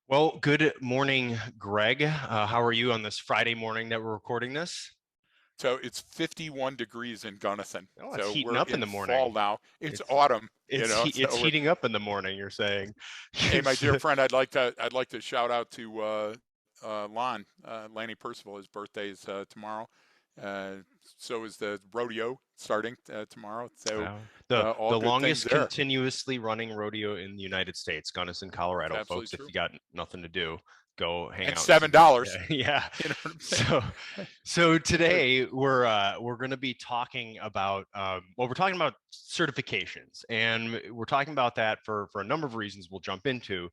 Well, good morning, Greg. How are you on this Friday morning that we're recording this? So it's 51 degrees in Gunnison. Oh, it's So heating we're up in in the fall morning. now. It's It's autumn, it's so we're, heating up in the morning, you're saying. hey, my It's, dear friend, I'd like to shout out to Lanny Percival. His birthday is tomorrow. Uh, so is the rodeo starting tomorrow. So wow. The all the good things longest there. continuously running rodeo in the United States, Gunnison, That's Colorado. absolutely Folks, if true. you got nothing to do, go hang And out and see. $7. Yeah, yeah. You know what I'm So saying? so There- today we're going to be talking about we're talking about certifications, and we're talking about that for a number of reasons we'll jump into.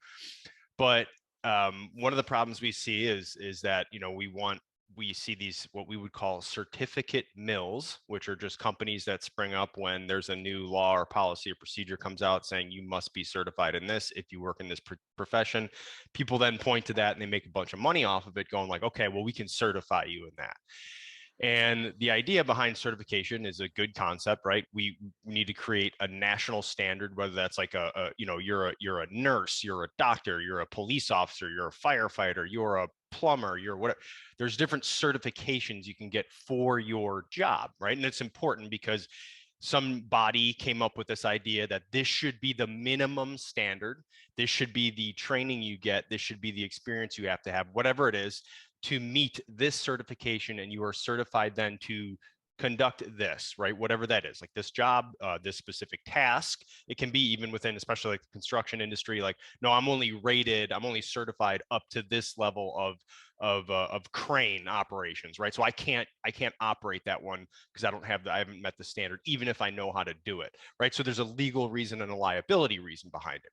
But one of the problems we see is that we see these what we would call certificate mills, which are just companies that spring up when there's a new law or policy or procedure comes out saying you must be certified in this if you work in this profession. People then point to that and they make a bunch of money off of it, going like, okay, well, we can certify you in that. And the idea behind certification is a good concept, right? We need to create a national standard, whether that's like you're a nurse, you're a doctor, you're a police officer, you're a firefighter, you're a plumber, you're whatever. There's different certifications you can get for your job, right? And it's important because somebody came up with this idea that this should be the minimum standard. This should be the training you get. This should be the experience you have to have, whatever it is, to meet this certification. And you are certified then to conduct this, right? Whatever that is, like this job, this specific task. It can be even within, especially like the construction industry. Like, no, I'm only certified up to this level of crane operations, right? So I can't operate that one because I haven't met the standard, even if I know how to do it, right? So there's a legal reason and a liability reason behind it.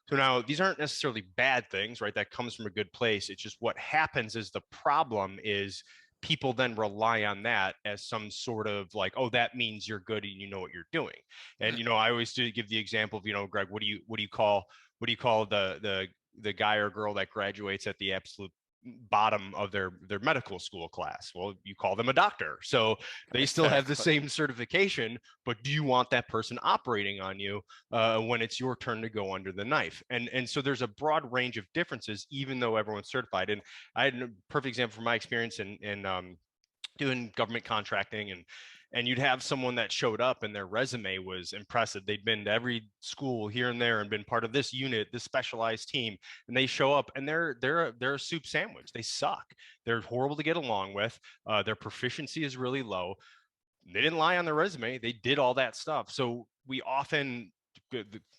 So now these aren't necessarily bad things, right? That comes from a good place. It's just what happens is the problem is people then rely on that as some sort of like, oh, that means you're good and you know what you're doing. And I always do give the example of, Greg, what do you call the guy or girl that graduates at the absolute bottom of their medical school class? Well, you call them a doctor. So they still have the exactly. same certification, but do you want that person operating on you when it's your turn to go under the knife? And so there's a broad range of differences, even though everyone's certified. And I had a perfect example from my experience in doing government contracting, and you'd have someone that showed up and their resume was impressive. They'd been to every school here and there and been part of this unit, this specialized team, and they show up and they're a soup sandwich. They suck. They're horrible to get along with. Their proficiency is really low. They didn't lie on their resume. They did all that stuff. So we often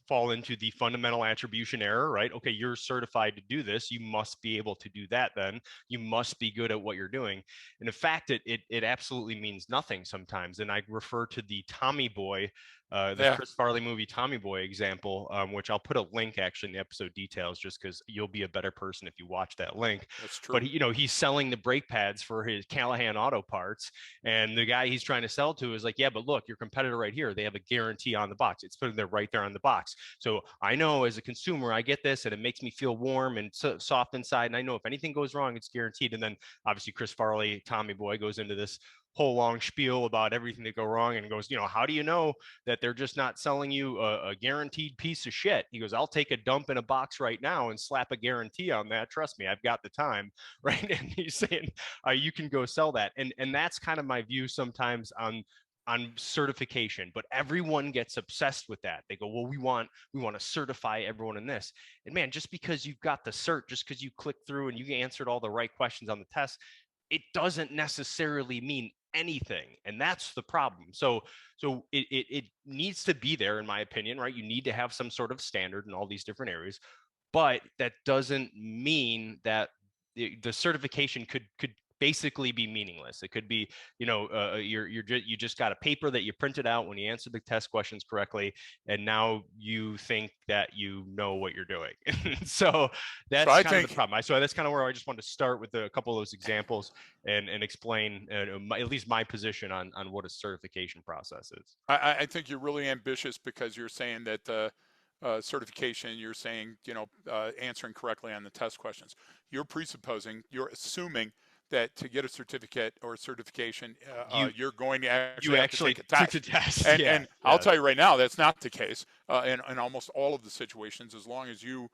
fall into the fundamental attribution error, right? Okay, you're certified to do this. You must be able to do that then. You must be good at what you're doing. And in fact, it absolutely means nothing sometimes. And I refer to the Tommy Boy, the Yeah, Chris Farley movie Tommy Boy example, which I'll put a link actually in the episode details just because you'll be a better person if you watch that link. that's But true. he's selling the brake pads for his Callahan Auto Parts, and the guy he's trying to sell to is like, yeah, but look, your competitor right here, they have a guarantee on the box. It's put there right there on the box. So I know as a consumer, I get this and it makes me feel warm and soft inside. And I know if anything goes wrong, it's guaranteed. And then obviously Chris Farley, Tommy Boy, goes into this whole long spiel about everything that go wrong and goes, how do you know that they're just not selling you a guaranteed piece of shit? He goes, I'll take a dump in a box right now and slap a guarantee on that. Trust me, I've got the time. Right. And he's saying, you can go sell that. And that's kind of my view sometimes on certification, but everyone gets obsessed with that. They go, well, we want to certify everyone in this. And man, just because you've got the cert, just because you click through and you answered all the right questions on the test, it doesn't necessarily mean anything. And that's the problem. So it needs to be there, in my opinion, right? You need to have some sort of standard in all these different areas, but that doesn't mean that the certification could basically be meaningless. It could be, you just got a paper that you printed out when you answered the test questions correctly, and now you think that you know what you're doing. So So that's I kind of the think problem. So that's kind of where I just wanted to start with a couple of those examples and explain at least my position on what a certification process is. I think you're really ambitious because you're saying that certification, you're saying, answering correctly on the test questions. You're assuming that to get a certificate or a certification, You you're going to you actually have to actually take a took the test. test. And Yeah, and I'll yeah. tell you right now, that's not the case in almost all of the situations. As long as you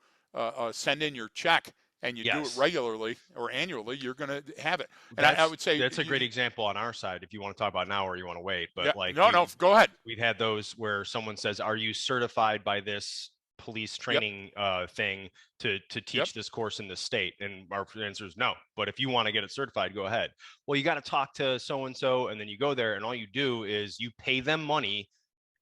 send in your check and you do it Yes. regularly or annually, you're going to have it. And I would say, That's a great example on our side if you want to talk about now or you want to wait. yeah, But like no, no, go ahead. we've had those where someone says, "Are you certified by this police Yep, training thing to yep. teach this course in this state?" And our answer is no. But if you want to get it certified, go ahead. Well, you got to talk to so and so, and then you go there, and all you do is you pay them money.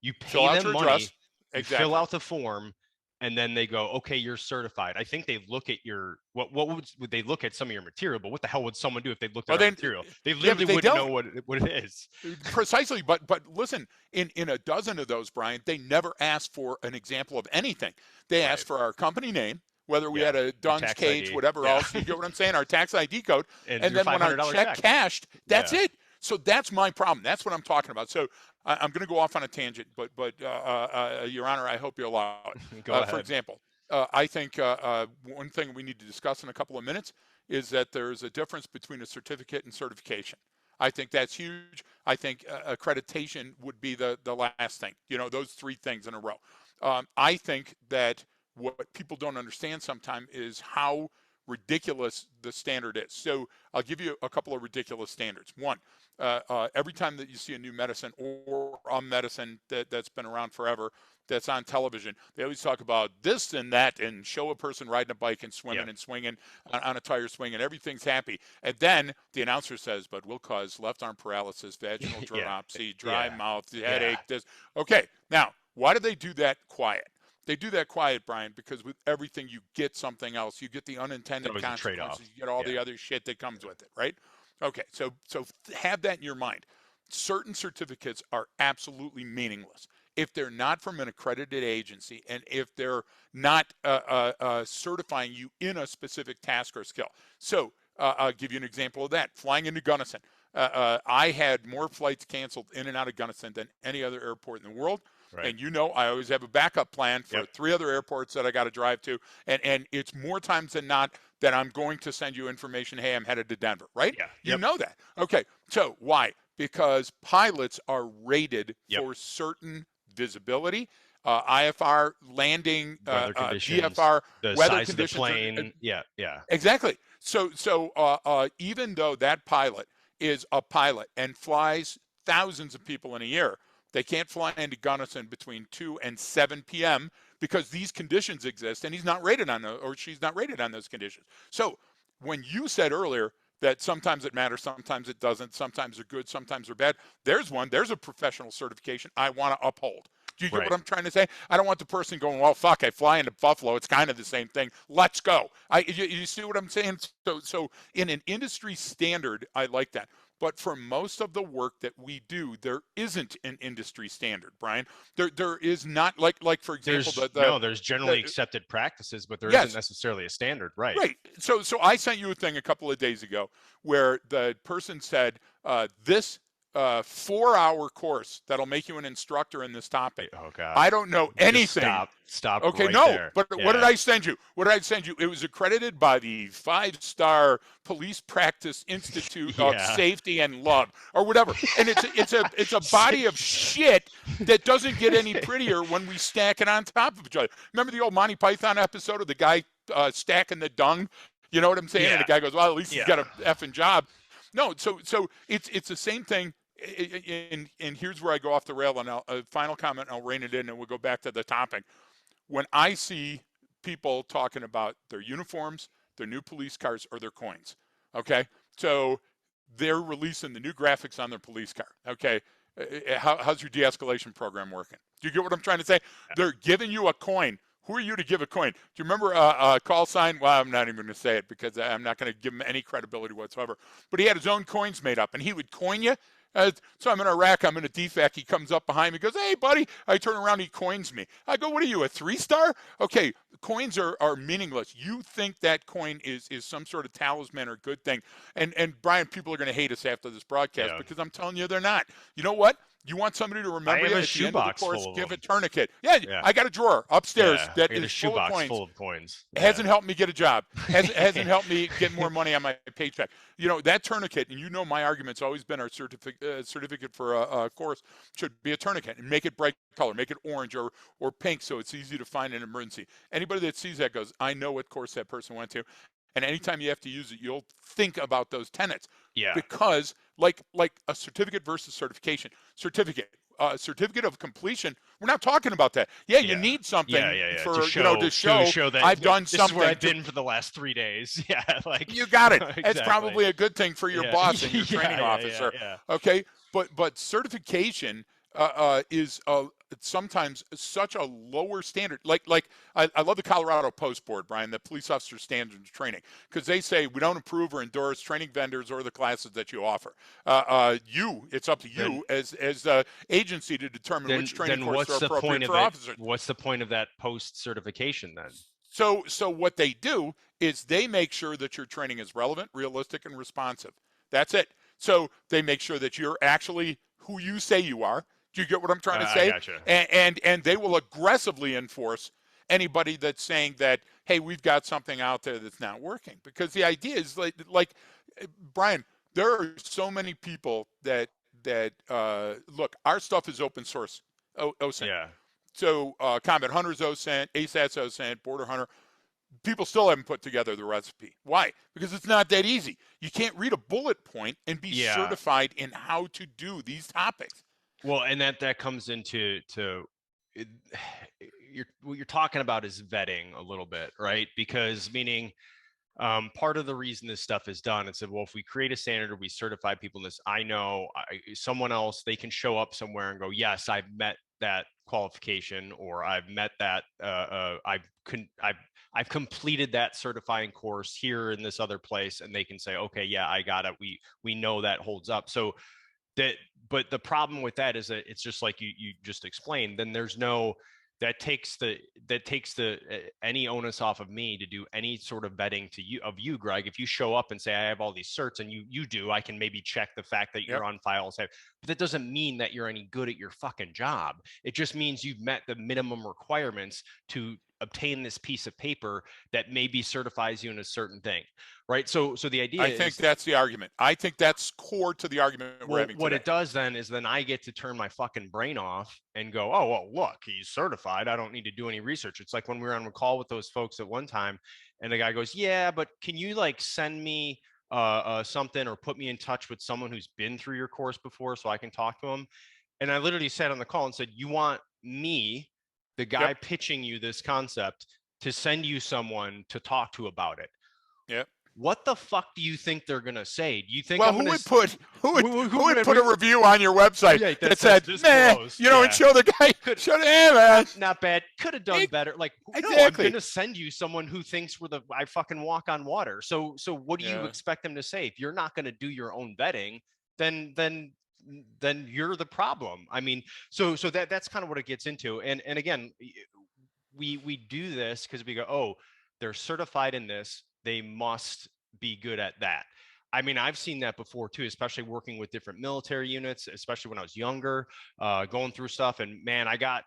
You Fill pay out them your address. money. You fill Exactly. out the form, and then they go, okay, you're certified. I think they look at your would they look at some of your material, but what the hell would someone do if they looked at Well, our then, material? They yeah, literally but they wouldn't know don't. what it is. Precisely, but listen, in a dozen of those, Brian, they never asked for an example of anything. They Right. asked for our company name, whether we Yeah. had a Your Dunn's tax cage, ID. whatever Yeah. else. You get what I'm saying? Our tax ID code, And and your then when our $500 check check. cashed, that's Yeah. it. So that's my problem. That's what I'm talking about. So I'm going to go off on a tangent, but Your Honor, I hope you allow Go it. For ahead. example, I think one thing we need to discuss in a couple of minutes is that there's a difference between a certificate and certification. I think that's huge. I think accreditation would be the last thing. You know, those three things in a row. I think that what people don't understand sometimes is how ridiculous the standard is. So I'll give you a couple of ridiculous standards. One, every time that you see a new medicine or a medicine that's been around forever that's on television, they always talk about this and that and show a person riding a bike and swimming Yep. and swinging on a tire swing and everything's happy. And then the announcer says, but will cause left arm paralysis, vaginal Yeah. dropsy, dry Yeah. mouth, Yeah. headache, this. Okay, now, why do they do that quiet? They do that quiet, Brian, because with everything you get something else. You get the It's unintended always a trade-off. consequences. You get all Yeah. the other shit that comes with it, right? Okay, so have that in your mind. Certain certificates are absolutely meaningless if they're not from an accredited agency and if they're not certifying you in a specific task or skill. So I'll give you an example of that. Flying into Gunnison. I had more flights canceled in and out of Gunnison than any other airport in the world. Right. And you know, I always have a backup plan for Yep. 3 other airports that I got to drive to. And it's more times than not that I'm going to send you information. Hey, I'm headed to Denver, right? Yeah. You Yep. know that. Okay. So why? Because pilots are rated Yep. for certain visibility, IFR landing, Weather conditions, VFR, the weather size of the conditions. plane. Yeah. Yeah. Exactly. So even though that pilot is a pilot and flies thousands of people in a year, they can't fly into Gunnison between 2 and 7 p.m. because these conditions exist, and he's not rated on those, or she's not rated on those conditions. So when you said earlier that sometimes it matters, sometimes it doesn't, sometimes they're good, sometimes they're bad, there's one. There's a professional certification I want to uphold. Do you get Right. what I'm trying to say? I don't want the person going, well, fuck, I fly into Buffalo. It's kind of the same thing. Let's go. You see what I'm saying? So in an industry standard, I like that. But for most of the work that we do, there isn't an industry standard, Brian. There is not like for example, there's generally the accepted practices, but there isn't yes, necessarily a standard. Right. right. So I sent you a thing a couple of days ago where the person said this 4-hour course that'll make you an instructor in this topic. Oh God. I don't know Just anything. Stop Okay, right no, there. but Yeah. what did I send you? What did I send you? It was accredited by the 5-star Police Practice Institute of Yeah. Safety and Love, or whatever. And it's a body of shit that doesn't get any prettier when we stack it on top of each other. Remember the old Monty Python episode of the guy stacking the dung? You know what I'm saying? Yeah. And the guy goes, "Well, at least he's Yeah. got a effing job." No, so it's the same thing. And here's where I go off the rail. And a final comment, and I'll rein it in, and we'll go back to the topic. When I see people talking about their uniforms, their new police cars, or their coins, okay? So they're releasing the new graphics on their police car, okay? How's your de-escalation program working? Do you get what I'm trying to say? They're giving you a coin. Who are you to give a coin? Do you remember a call sign? Well, I'm not even going to say it because I'm not going to give him any credibility whatsoever. But he had his own coins made up, and he would coin you. So I'm in Iraq, I'm in a DFAC. He comes up behind me, goes, "Hey, buddy." I turn around, he coins me. I go, "What are you, a 3-star?" Okay, coins are meaningless. You think that coin is some sort of talisman or good thing. And Brian, people are going to hate us after this broadcast because I'm telling you they're not. You know what? You want somebody to remember you at the end of the course, give a tournament. Yeah, I got a drawer upstairs that is full of coins. Full of coins. It hasn't helped me get a job. Hasn't helped me get more money on my paycheck. You know, that tourniquet, and you know my argument's always been our certificate for a course should be a tourniquet and make it bright color, make it orange or pink so it's easy to find in an emergency. Anybody that sees that goes, I know what course that person went to. and anytime you have to use it, you'll think about those tenets. Yeah. Because like a certificate versus certification. Certificate of completion, we're not talking about that. Yeah, you Yeah. need Yeah. something Yeah. Yeah. To for, to show show that I've done this is where something I've been for the last 3 days. Yeah. Like, you got it. It's exactly. probably a good thing for your Yeah. boss and your Yeah. training Yeah. Yeah. officer. Yeah. Okay, but certification is sometimes such a lower standard. I love the Colorado Post Board, Brian, the police officer standards training, because they say we don't approve or endorse training vendors or the classes that you offer. It's up to Then you as the agency to determine which training courses are what's the point appropriate of for it? officers. What's the point of that post certification then? So what they do is they make sure that your training is relevant, realistic, and responsive. That's it. So they make sure that you're actually who you say you are. Do you get what I'm trying to I say? gotcha. And they will aggressively enforce anybody that's saying that, hey, we've got something out there that's not working. Because the idea is like Brian, there are so many people that look, our stuff is open source. OSINT. Yeah. So Combat Hunters OSINT, ASAT's OSINT, Border Hunter, people still haven't put together the recipe. Why? Because it's not that easy. You can't read a bullet point and be Yeah. certified in how to do these topics. Well, and that comes into it, what you're talking about is vetting a little bit, right? Because meaning part of the reason this stuff is done, it said, well, if we create a standard or we certify people in this, I know someone else, they can show up somewhere and go, yes, I've met that qualification, or I've met that, I've completed that certifying course here in this other place, and they can say, okay, yeah, I got it. We know that holds up. So that, but the problem with that is that it's just like you just explained. Then there's no, that takes the any onus off of me to do any sort of vetting to you, of you, Greg. If you show up and say I have all these certs, and you do, I can maybe check the fact that you're Yep. on file. But that doesn't mean that you're any good at your fucking job. It just means you've met the minimum requirements to obtain this piece of paper that maybe certifies you in a certain thing, right? So the idea I is, think that's the argument. I think that's core to the argument we're having what today. it does then is then I get to turn my fucking brain off and go, oh, well, look, he's certified. I don't need to do any research. It's like when we were on a call with those folks at one time, and the guy goes, yeah, but can you like send me something or put me in touch with someone who's been through your course before so I can talk to him? And I literally sat on the call and said, you want me, the guy Yep. pitching you this concept, to send you someone to talk to about it? Yep. What the fuck do you think they're gonna say? Do you think Well, I'm who gonna would put a would- review on your website Yeah, that said, this "Nah," blows. you know, and Yeah. show the guy, show the man. Not bad. Could have done It- better. Like, no, I'm Exactly. gonna send you someone who thinks I fucking walk on water. So what do you Yeah. expect them to say? If you're not gonna do your own vetting, then you're the problem. I mean, so that's kind of what it gets into. And again, we do this because we go, oh, they're certified in this, they must be good at that. I mean, I've seen that before too, especially working with different military units, especially when I was younger, going through stuff. And man, I got,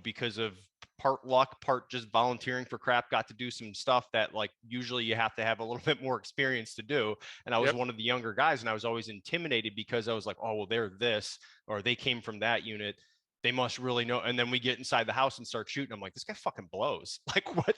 because of part luck, part just volunteering for crap, got to do some stuff that like usually you have to have a little bit more experience to do. And I was Yep. one of the younger guys, and I was always intimidated because I was like, oh, well, they're this, or they came from that unit, they must really know. And then we get inside the house and start shooting. I'm like, this guy fucking blows. Like, what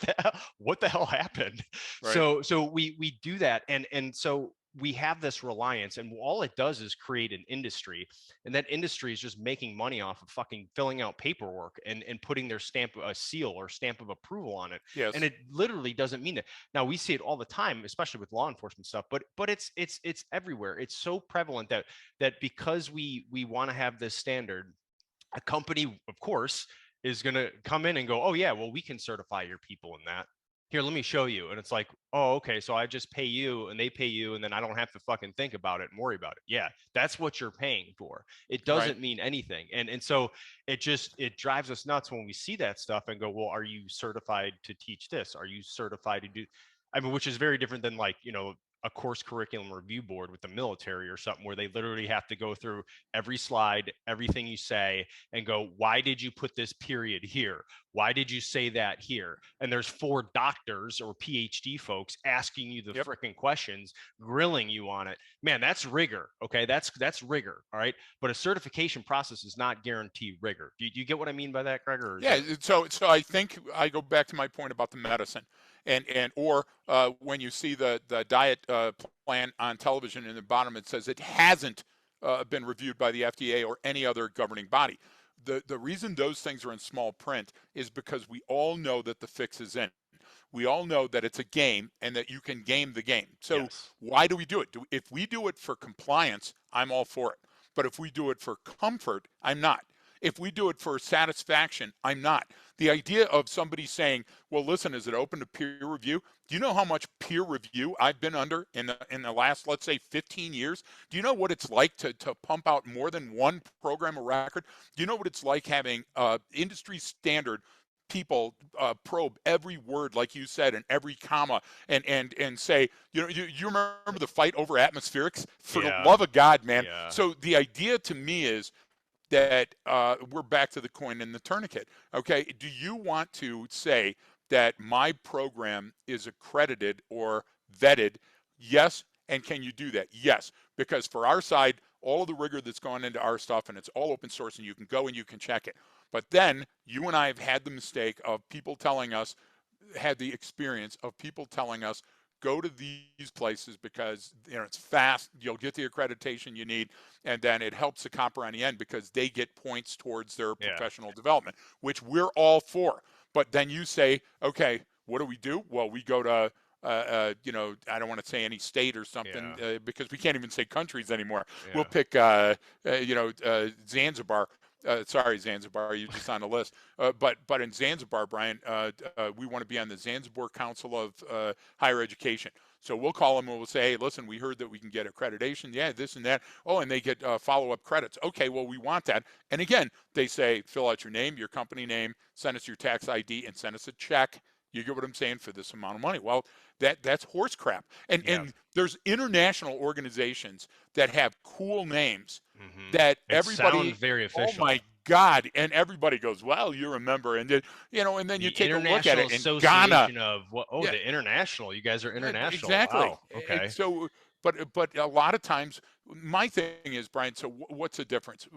the hell happened? Right. So we do that. And so we have this reliance, and all it does is create an industry. And that industry is just making money off of fucking filling out paperwork and putting their stamp, a seal or stamp of approval on it. Yes. And it literally doesn't mean that. Now we see it all the time, especially with law enforcement stuff, but it's everywhere. It's so prevalent that because we want to have this standard, a company, of course, is going to come in and go, oh yeah, well, we can certify your people in that. Here, let me show you. And it's like, oh, okay, so I just pay you and they pay you, and then I don't have to fucking think about it and worry about it. Yeah, that's what you're paying for. It doesn't Right. mean anything. And so it drives us nuts when we see that stuff and go, well, are you certified to teach this? Are you certified to do, I mean, which is very different than like, a course curriculum review board with the military or something, where they literally have to go through every slide, everything you say, and go, why did you put this period here? Why did you say that here? And there's 4 doctors or PhD folks asking you the Yep. freaking questions, grilling you on it. Man, that's rigor. Okay, that's rigor. All right, but a certification process is not guaranteed rigor. Do you get what I mean by that, Gregor? Yeah. So I think I go back to my point about the medicine, and or when you see the diet plan on television, in the bottom it says it hasn't been reviewed by the FDA or any other governing body. The reason those things are in small print is because we all know that the fix is in. We all know that it's a game and that you can game the game. So Yes. why do we do it? If we do it for compliance, I'm all for it. But if we do it for comfort, I'm not. If we do it for satisfaction, I'm not. The idea of somebody saying, well, listen, is it open to peer review? Do you know how much peer review I've been under in the last, let's say, 15 years? Do you know what it's like to pump out more than one program of record? Do you know what it's like having industry standard people probe every word, like you said, and every comma, and say, you remember the fight over atmospherics? For the Yeah. love of God, man. Yeah. So the idea to me is that we're back to the coin and the tourniquet. Okay, do you want to say that my program is accredited or vetted? Yes. And can you do that? Yes, because for our side, all of the rigor that's gone into our stuff, and it's all open source, and you can go and you can check it. But then you and I have had the mistake of people telling us, had the experience of people telling us, go to these places because it's fast, you'll get the accreditation you need, and then it helps the copper on the end because they get points towards their Yeah. professional development, which we're all for. But then you say, okay, what do? Well, we go to I don't want to say any state or something Yeah. because we can't even say countries anymore. We'll Yeah. pick, Zanzibar. Sorry, Zanzibar, you just on the list. But in Zanzibar, Brian, we want to be on the Zanzibar Council of Higher Education. So we'll call them and we'll say, hey, listen, we heard that we can get accreditation. Yeah, this and that. Oh, and they get follow-up credits. Okay, well, we want that. And again, they say, fill out your name, your company name, send us your tax ID, and send us a check. You get what I'm saying, for this amount of money. Well, that's horse crap. Yeah. And there's international organizations that have cool names Hmm. that It sounds everybody, very oh official. my God, and everybody goes, well, you're a member, and then and then you The take a look at International it in Ghana. Association of what? Oh, Yeah, the international. You guys are international. exactly. Wow. Okay. So, but a lot of times, my thing is, Brian. So, what's the difference?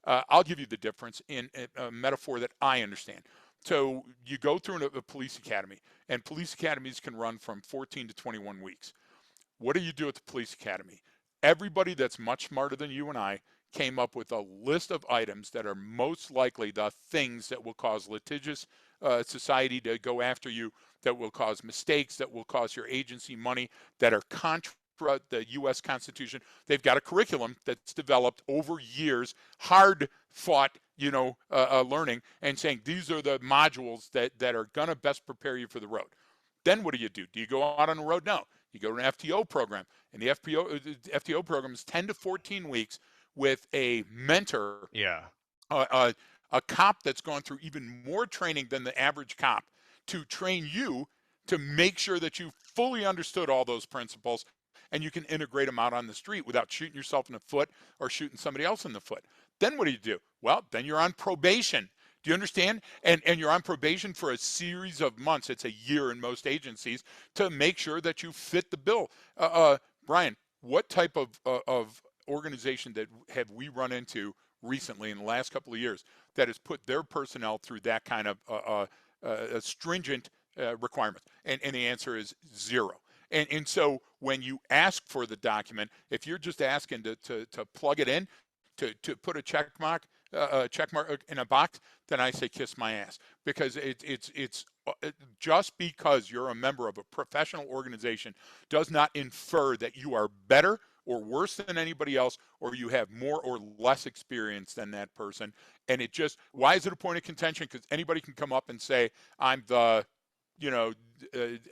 I'll give you the difference in a metaphor that I understand. So, you go through a police academy, and police academies can run from 14 to 21 weeks. What do you do at the police academy? Everybody that's much smarter than you and I came up with a list of items that are most likely the things that will cause litigious society to go after you, that will cause mistakes, that will cost your agency money, that are contra the U.S. Constitution. They've got a curriculum that's developed over years, hard fought, learning, and saying these are the modules that are going to best prepare you for the road. Then what do you do? Do you go out on the road? No. You go to an FTO program, and the FTO program is 10 to 14 weeks with a mentor, Yeah. a cop that's gone through even more training than the average cop to train you to make sure that you fully understood all those principles and you can integrate them out on the street without shooting yourself in the foot or shooting somebody else in the foot. Then what do? Well, then you're on probation. Do you understand? And you're on probation for a series of months. It's a year in most agencies to make sure that you fit the bill. Brian, what type of organization that have we run into recently in the last couple of years that has put their personnel through that kind of stringent requirements? And the answer is zero. And so when you ask for the document, if you're just asking to plug it in, to put a check mark in a box, then I say kiss my ass, because it's just because you're a member of a professional organization does not infer that you are better or worse than anybody else, or you have more or less experience than that person. And why is it a point of contention? Because anybody can come up and say, I'm the,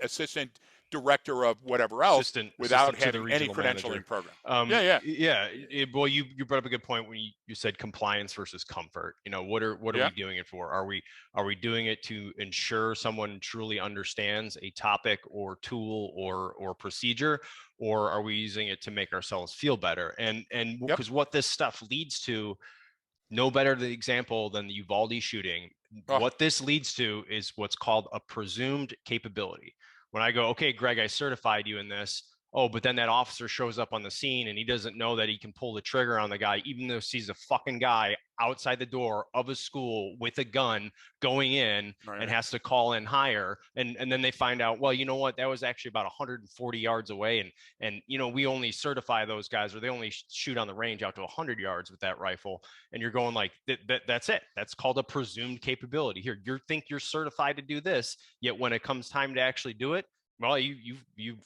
assistant director of whatever else without Assistant to the having any regional manager. credentialing program. Yeah. Yeah. Well, you brought up a good point when you said compliance versus comfort. What are Yeah. we doing it for? Are we doing it to ensure someone truly understands a topic or tool or procedure, or are we using it to make ourselves feel better? And Yep. because what this stuff leads to, no better the example than the Uvalde shooting. Oh, What this leads to is what's called a presumed capability. When I go, okay, Greg, I certified you in this, Oh, but then that officer shows up on the scene and he doesn't know that he can pull the trigger on the guy, even though he sees a fucking guy outside the door of a school with a gun going in and Right. has to call in higher. And then they find out, well, you know what? That was actually about 140 yards away. And we only certify those guys, or they only shoot on the range out to 100 yards with that rifle. And you're going like, that's it. That's called a presumed capability. Here, you think you're certified to do this, yet when it comes time to actually do it, well, you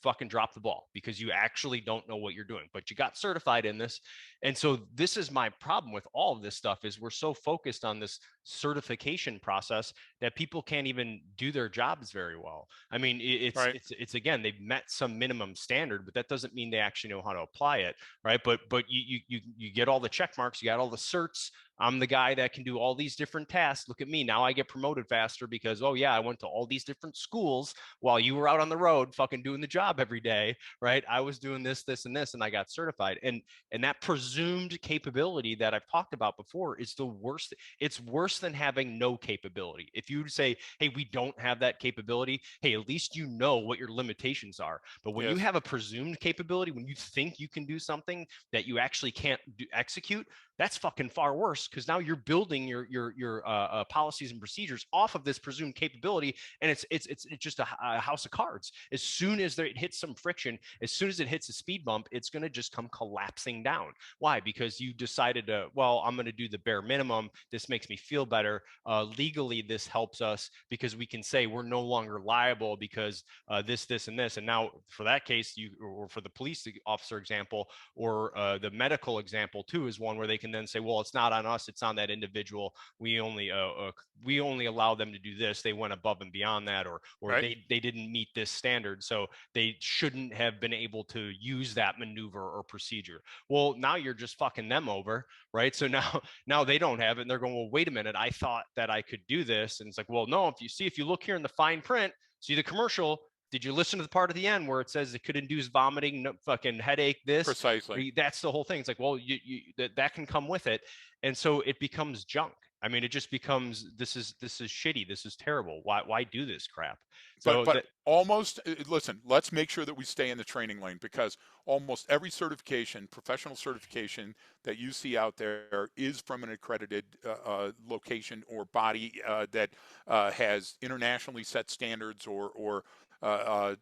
fucking dropped the ball because you actually don't know what you're doing, but you got certified in this. And so this is my problem with all of this stuff, is we're so focused on this certification process that people can't even do their jobs very well. I mean, Right. it's again, they've met some minimum standard, but that doesn't mean they actually know how to apply it, right? But you get all the check marks, you got all the certs. I'm the guy that can do all these different tasks. Look at me. Now I get promoted faster because, oh, yeah, I went to all these different schools while you were out on the road fucking doing the job every day, right? I was doing this, this, and this, and I got certified. And that presumed capability that I've talked about before is the worst. It's worse than having no capability. If you say, hey, we don't have that capability, hey, at least you know what your limitations are. But when you Yes. have a presumed capability, when you think you can do something that you actually can't execute, that's fucking far worse, because now you're building your policies and procedures off of this presumed capability, and it's just a house of cards. As soon as it hits some friction, as soon as it hits a speed bump, it's going to just come collapsing down. Why? Because you decided to, well, I'm going to do the bare minimum. This makes me feel better. Legally, this helps us because we can say we're no longer liable because this, and this. And now, for that case, or for the police officer example, or the medical example too, is one where they can then say, well, it's not on us, it's on that individual. We only allow them to do this. They went above and beyond that, or Right. they didn't meet this standard, so they shouldn't have been able to use that maneuver or procedure. Well, now you're just fucking them over, right? So now they don't have it, and they're going, well, wait a minute, I thought that I could do this. And it's like, well, no, if you look here in the fine print, see the commercial, did you listen to the part at the end where it says it could induce vomiting, fucking headache, this? Precisely. That's the whole thing. It's like, well, that can come with it. And so it becomes junk. I mean, it just becomes, this is shitty. This is terrible. Why do this crap? So But that, almost, listen, let's make sure that we stay in the training lane, because almost every certification, professional certification that you see out there is from an accredited location or body that has internationally set standards, or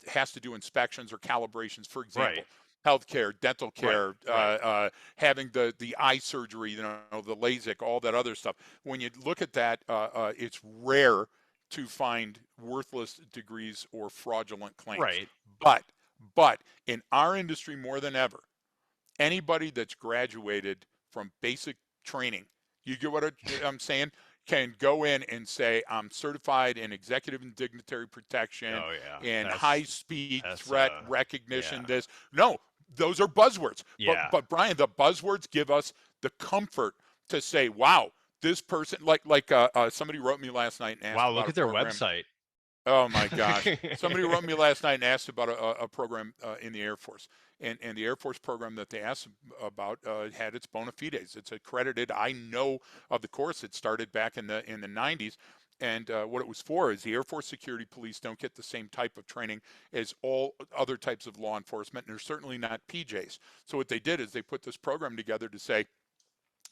has to do inspections or calibrations. For right, example, healthcare, dental right, care, right, having the eye surgery, the LASIK, all that other stuff. When you look at that, it's rare to find worthless degrees or fraudulent claims. right. But but in our industry more than ever, anybody that's graduated from basic training, you get what I'm saying, can go in and say, I'm certified in executive and dignitary protection Oh yeah, and high speed that's threat yeah, recognition. This, no, those are buzzwords. But yeah. but Brian, the buzzwords give us the comfort to say, wow, this person, like somebody wrote me last night and asked Wow, look about a at their program. website. Oh my gosh. Somebody wrote me last night and asked about a program in the Air Force. And the Air Force program that they asked about had its bona fides. It's accredited. I know of the course. It started back in the 90s. And what it was for is the Air Force security police don't get the same type of training as all other types of law enforcement, and they're certainly not PJs. So what they did is they put this program together to say,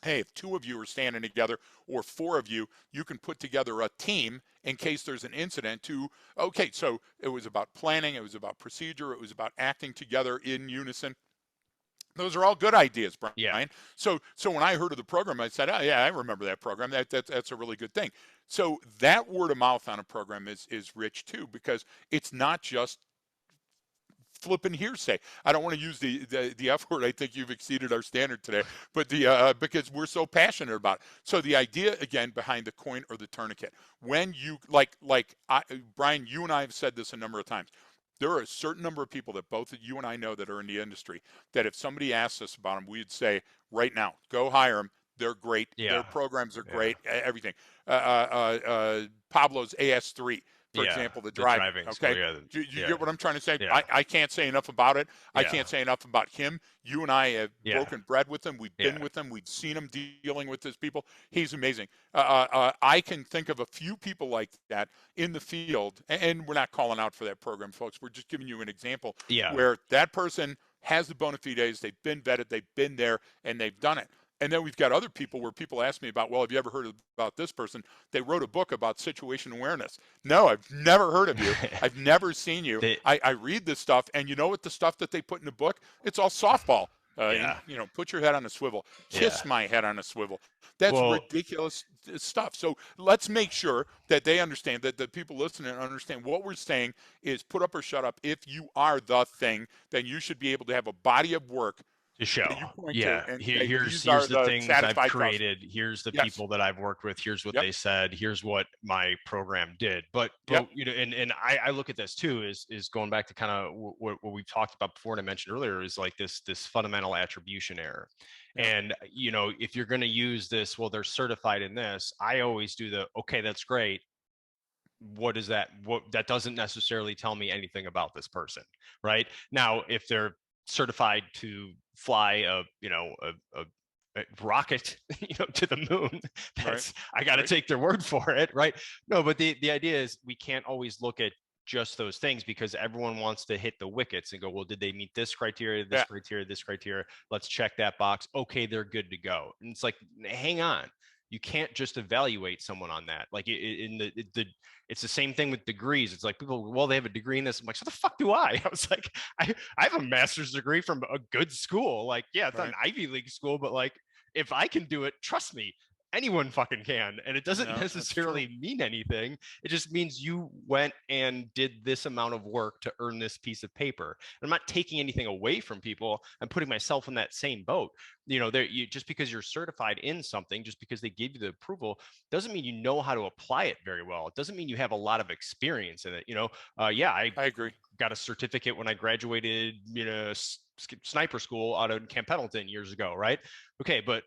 hey, if two of you are standing together or four of you, you can put together a team in case there's an incident to, okay, so it was about planning, it was about procedure, it was about acting together in unison. Those are all good ideas, Yeah, Brian. So when I heard of the program, I said, oh yeah, I remember that program. That's a really good thing. So that word of mouth on a program is rich too, because it's not just flipping hearsay. I don't want to use the F word. I think you've exceeded our standard today, but because we're so passionate about it. So the idea again behind the coin or the tourniquet, when you Brian, you and I have said this a number of times. There are a certain number of people that both you and I know that are in the industry that if somebody asks us about them, we'd say right now, go hire them. They're great. Their yeah, programs are yeah. great. Everything. Pablo's AS3. for Yeah, example, the the driving. driving school. Okay, Yeah, you yeah, get what I'm trying to say? yeah, I can't say enough about it. I yeah, can't say enough about him. You and I have yeah, broken bread with him. We've yeah, been with him. We've seen him dealing with his people. He's amazing. I can think of a few people like that in the field, and we're not calling out for that program, folks. We're just giving you an example yeah. where that person has the bona fides, they've been vetted, they've been there, and they've done it. And then we've got other people where people ask me about, well, have you ever heard about this person? They wrote a book about situation awareness. No, I've never heard of you. I've never seen you. the, I read this stuff, and you know what the stuff that they put in the book? It's all softball. yeah, Put your head on a swivel. yeah. Kiss my head on a swivel. That's Well, ridiculous stuff. So let's make sure that they understand, that the people listening understand what we're saying is put up or shut up. If you are the thing, then you should be able to have a body of work to show, that you point to yeah. and Here, say, here's these are here's the the things I've satisfied customers. created. Here's the Yes. people that I've worked with. Here's what Yep. they said. Here's what my program did. But Yep. you know, and I look at this too is going back to kind of what we've talked about before, and I mentioned earlier, is like this fundamental attribution error. Yep. And you know, if you're going to use this, well, they're certified in this. I always do the okay, that's great. What is that? What that doesn't necessarily tell me anything about this person, right? Now, if they're certified to fly a rocket, to the moon, Right. that's I got to Right. take their word for it, right? No, but the idea is we can't always look at just those things because everyone wants to hit the wickets and go, well, did they meet this criteria, this Yeah. criteria, this criteria? Let's check that box. Okay, they're good to go. And it's like, hang on. You can't just evaluate someone on that. Like in the it's the same thing with degrees. It's like people, well, they have a degree in this. I'm like, so the fuck do I? I was like, I have a master's degree from a good school. Like, yeah, it's not an Right. Ivy League school, but like, if I can do it, trust me, anyone fucking can. And it doesn't No, that's true. necessarily mean anything. It just means you went and did this amount of work to earn this piece of paper. And I'm not taking anything away from people. I'm putting myself in that same boat. Just because you're certified in something, just because they give you the approval, doesn't mean you know how to apply it very well. It doesn't mean you have a lot of experience in it. Yeah, I I agree. got a certificate when I graduated, sniper school out of Camp Pendleton years ago, right? Okay, but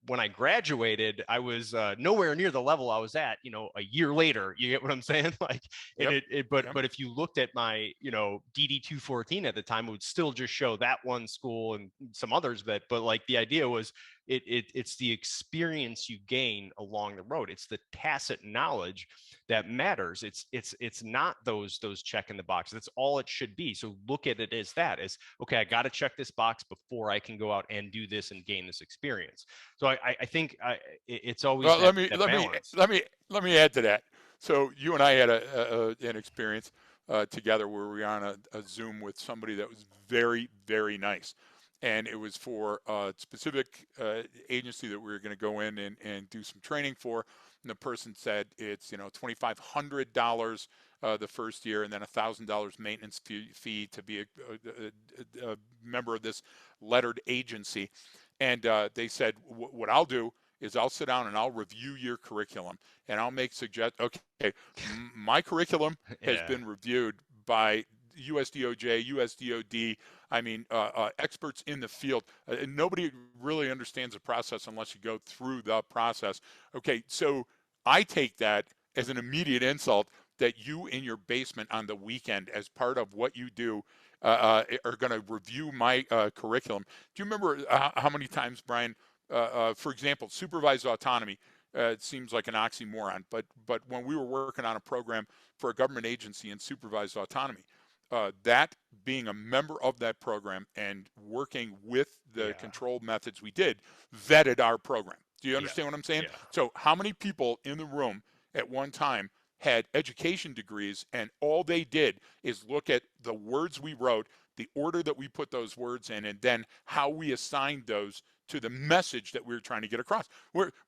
when I graduated, I was nowhere near the level I was at, a year later. You get what I'm saying? Like, Yep. but if you looked at my, DD 214 at the time, it would still just show that one school and some others. But like the idea was, it's the experience you gain along the road. It's the tacit knowledge that matters. It's not those check in the boxes. That's all it should be. So look at it as that, as okay, I got to check this box before I can go out and do this and gain this experience. So I think it's always Well, that balance. let me add to that. So you and I had an experience together where we were on a Zoom with somebody that was very, very nice, and it was for a specific agency that we were going to go in and do some training for. And the person said it's $2,500 the first year, and then $1,000 maintenance fee to be a member of this lettered agency. And they said, what I'll do is I'll sit down and I'll review your curriculum and I'll make okay, my curriculum has been reviewed by USDOJ, USDOD, I mean, experts in the field. Nobody really understands the process unless you go through the process. Okay, so I take that as an immediate insult that you in your basement on the weekend, as part of what you do, are going to review my curriculum. Do you remember how many times, Brian, for example, supervised autonomy, it seems like an oxymoron, but when we were working on a program for a government agency in supervised autonomy, that being a member of that program and working with the control methods we did, vetted our program. Do you understand what I'm saying? Yeah. So how many people in the room at one time had education degrees, and all they did is look at the words we wrote, the order that we put those words in, and then how we assigned those to the message that we were trying to get across.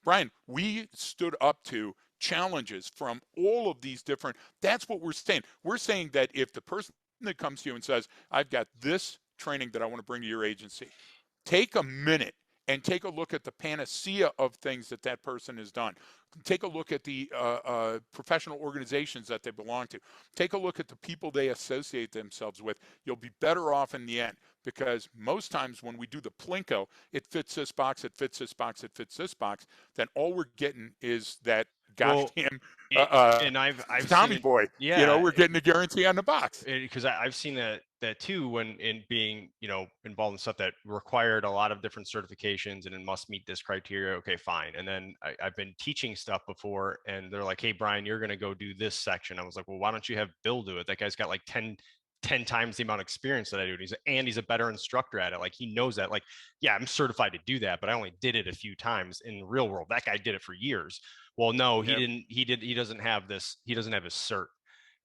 Brian, we stood up to challenges from all of these different, that's what we're saying. We're saying that if the person that comes to you and says, I've got this training that I want to bring to your agency, take a minute and take a look at the panacea of things that that person has done. Take a look at the professional organizations that they belong to. Take a look at the people they associate themselves with. You'll be better off in the end, because most times when we do the Plinko, it fits this box, it fits this box, it fits this box, then all we're getting is that gosh Well, damn it, and I've seen Tommy it. boy. You know, Yeah, we're getting a guarantee on the box. because I've seen that too when in being involved in stuff that required a lot of different certifications and it must meet this criteria. Okay, fine. And then I've been teaching stuff before, and they're like, "Hey, Brian, you're going to go do this section." I was like, "Well, why don't you have Bill do it? That guy's got like 10 times the amount of experience that I do. And he's a better instructor at it. Like he knows that. Like, yeah, I'm certified to do that, but I only did it a few times in the real world. That guy did it for years. Well, no, he Yep. didn't. He doesn't have this. He doesn't have his cert."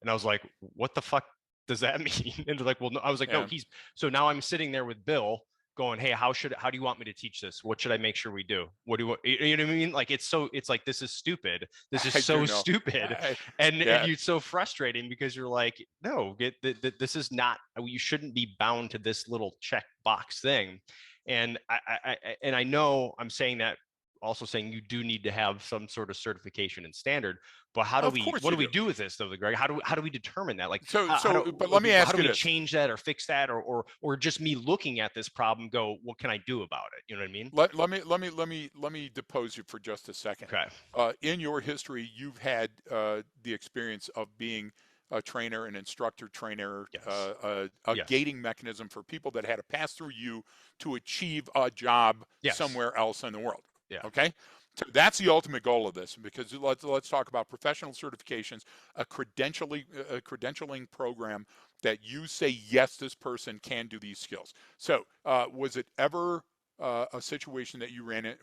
And I was like, "What the fuck does that mean?" And they're like, "Well, no." I was like, "No, Yeah. he's." So now I'm sitting there with Bill going, "Hey, how do you want me to teach this? What should I make sure we do? What do you know what I mean? Like it's like this is stupid. This is I do so know. stupid." And Yeah. it's so frustrating because you're like, "No, this is not, you shouldn't be bound to this little check box thing." And I know I'm saying that, also saying you do need to have some sort of certification and standard, but Of course what do you we do. do with this though, Greg? How do we determine that? Like But let me ask how do you we this. change that or fix that, or just me looking at this problem go, what can I do about it? You know what I mean? Let me depose you for just a second. Okay. In your history, you've had the experience of being a trainer, an instructor trainer, Yes. a Yes. gating mechanism for people that had to pass through you to achieve a job Yes. somewhere else in the world. Yeah. Okay, so that's the ultimate goal of this. Because let's talk about professional certifications, a credentialing program that you say yes, this person can do these skills. So, was it ever a situation that you ran in?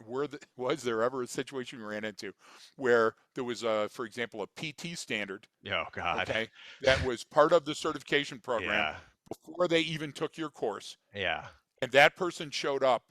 Was there ever a situation you ran into where there was, for example, a PT standard, Oh God. okay, that was part of the certification program Yeah. before they even took your course, Yeah. and that person showed up?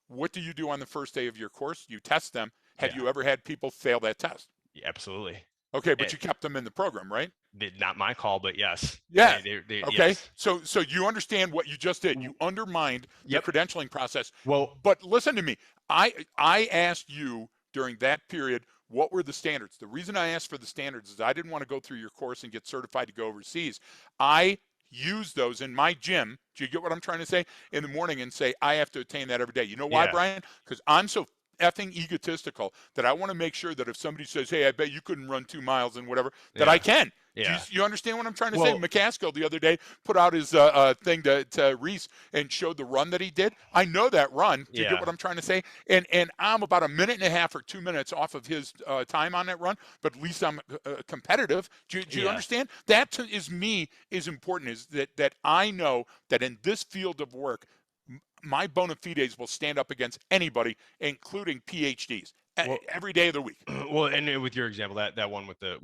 What do you do on the first day of your course? You test them. Have Yeah. you ever had people fail that test? Yeah, absolutely. Okay, but And you kept them in the program, right? not my call, but yes. Yeah. Okay. Yes. So you understand what you just did. You undermined the Yep. credentialing process. Well, But listen to me. I asked you during that period, what were the standards? The reason I asked for the standards is I didn't want to go through your course and get certified to go overseas. I use those in my gym. Do you get what I'm trying to say? In the morning and say I have to attain that every day. You know why, yeah. Brian? Because I'm so effing egotistical that I want to make sure that if somebody says, "Hey, I bet you couldn't run 2 miles and whatever," that I Yeah. can. Do Yeah. you understand what I'm trying to say? Well, McCaskill the other day put out his thing to Reese and showed the run that he did. I know that run. Do you get yeah. what I'm trying to say? And I'm about a minute and a half or 2 minutes off of his time on that run, but at least I'm competitive. Do you Yeah. understand? That is me is important. Is that I know that in this field of work, my bona fides will stand up against anybody, including PhDs, Well, every day of the week. well, and with your example, that one with the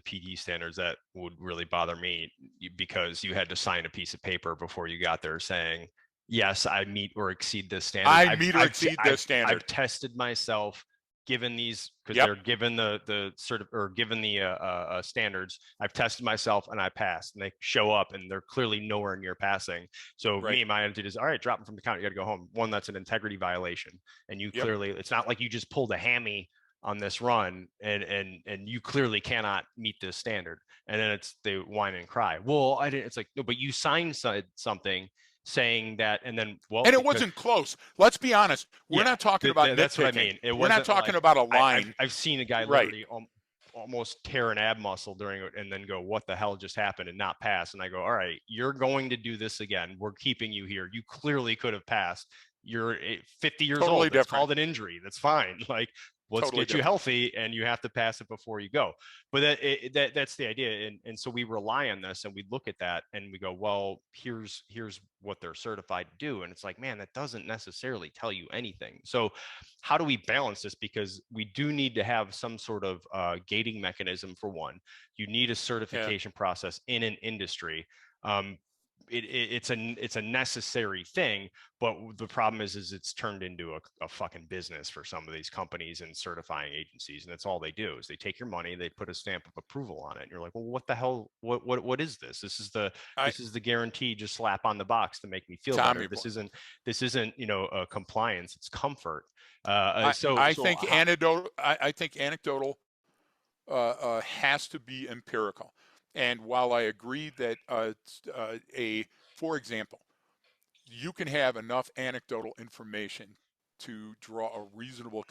PD standards, that would really bother me because you had to sign a piece of paper before you got there saying, yes, I meet or exceed this standard. I meet or exceed this I've standard. tested myself, given these, because Yep. they're given the sort of, or given the standards. I've tested myself and I passed, and they show up and they're clearly nowhere near passing. So Right. my attitude is, all right, drop them from the count. You got to go home. One, that's an integrity violation, and you Yep. clearly, it's not like you just pulled a hammy on this run, and you clearly cannot meet this standard. And then they whine and cry, well, I didn't. It's like, no, but you signed something saying that, and then, well, And it because, wasn't close. Let's be honest. We're yeah, not talking about that's what I nitpicking. mean. It We're not wasn't talking like, about a I've line. I've seen a guy Right. literally almost tear an ab muscle during it and then go, what the hell just happened, and not pass. And I go, all right, you're going to do this again. We're keeping you here. You clearly could have passed. You're 50 years Totally old. That's different. called an injury. That's fine. Like, let's Totally get you different. healthy, and you have to pass it before you go. But that's the idea. And so we rely on this, and we look at that and we go, well, here's what they're certified to do. And it's like, man, that doesn't necessarily tell you anything. So how do we balance this? Because we do need to have some sort of gating mechanism. For one, you need a Yeah. certification process in an industry. um, it's a necessary thing, but the problem is it's turned into a fucking business for some of these companies and certifying agencies, and that's all they do is they take your money, they put a stamp of approval on it, and you're like, well, what the hell, what is this? I This is the guarantee, just slap on the box to make me feel better. Tommy boy. This isn't compliance, it's comfort. I think anecdotal has to be empirical. And while I agree that for example, you can have enough anecdotal information to draw a reasonable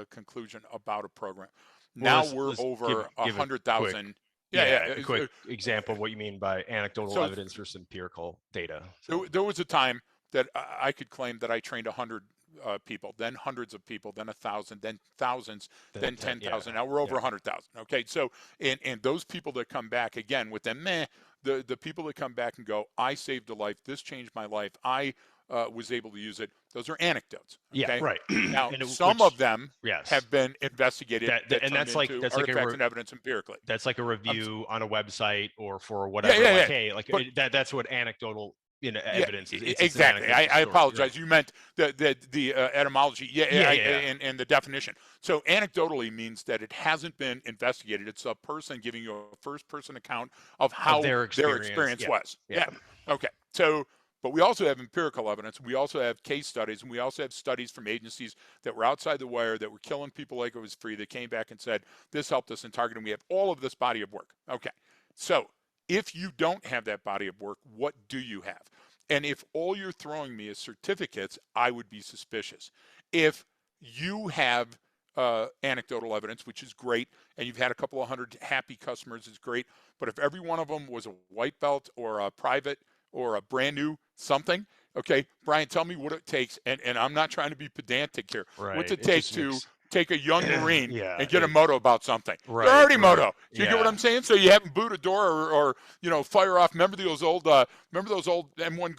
conclusion about a program. Well, Now we're let's over give a quick 100,000. yeah, a Yeah, quick yeah. example of what you mean by anecdotal So evidence versus empirical data. So there was a time that I could claim that I trained 100 people, then hundreds of people, then 1,000, then thousands, then then 10, yeah, 10,000. Now we're over yeah, 100,000. Okay, so and those people that come back again with them, the people that come back and go, I saved a life. This changed my life. I was able to use it. Those are anecdotes. yeah, Okay, right. now And some which of them yes, have been investigated that and turned into artifacts and evidence empirically. that's like a Um, review on a website or for yeah, whatever. yeah, Like, yeah. hey, like But that's what anecdotal yeah, evidence is. It's an exactly. anecdotal I story. Yeah, apologize. You meant the etymology, yeah, yeah, yeah, yeah. and the definition. So anecdotally means that it hasn't been investigated. It's a person giving you a first-person account of Of how their their experience. experience Yeah, was. yeah. Yeah. Okay. So, but we also have empirical evidence. We also have case studies, and we also have studies from agencies that were outside the wire that were killing people like it was free. That came back and said this helped us in targeting. We have all of this body of work. Okay. So if you don't have that body of work, what do you have? And if all you're throwing me is certificates, I would be suspicious. If you have anecdotal evidence, which is great, and you've had a couple of hundred happy customers, is great. But if every one of them was a white belt or a private or a brand new something, okay, Brian, tell me what it takes. And I'm not trying to be pedantic here. What's Right. it It take just to makes take a young Marine yeah. and get a moto about something? They're Right. already Right. moto. Do you get what Yeah. I'm saying? So you haven't boot a door or fire off. Remember those old M1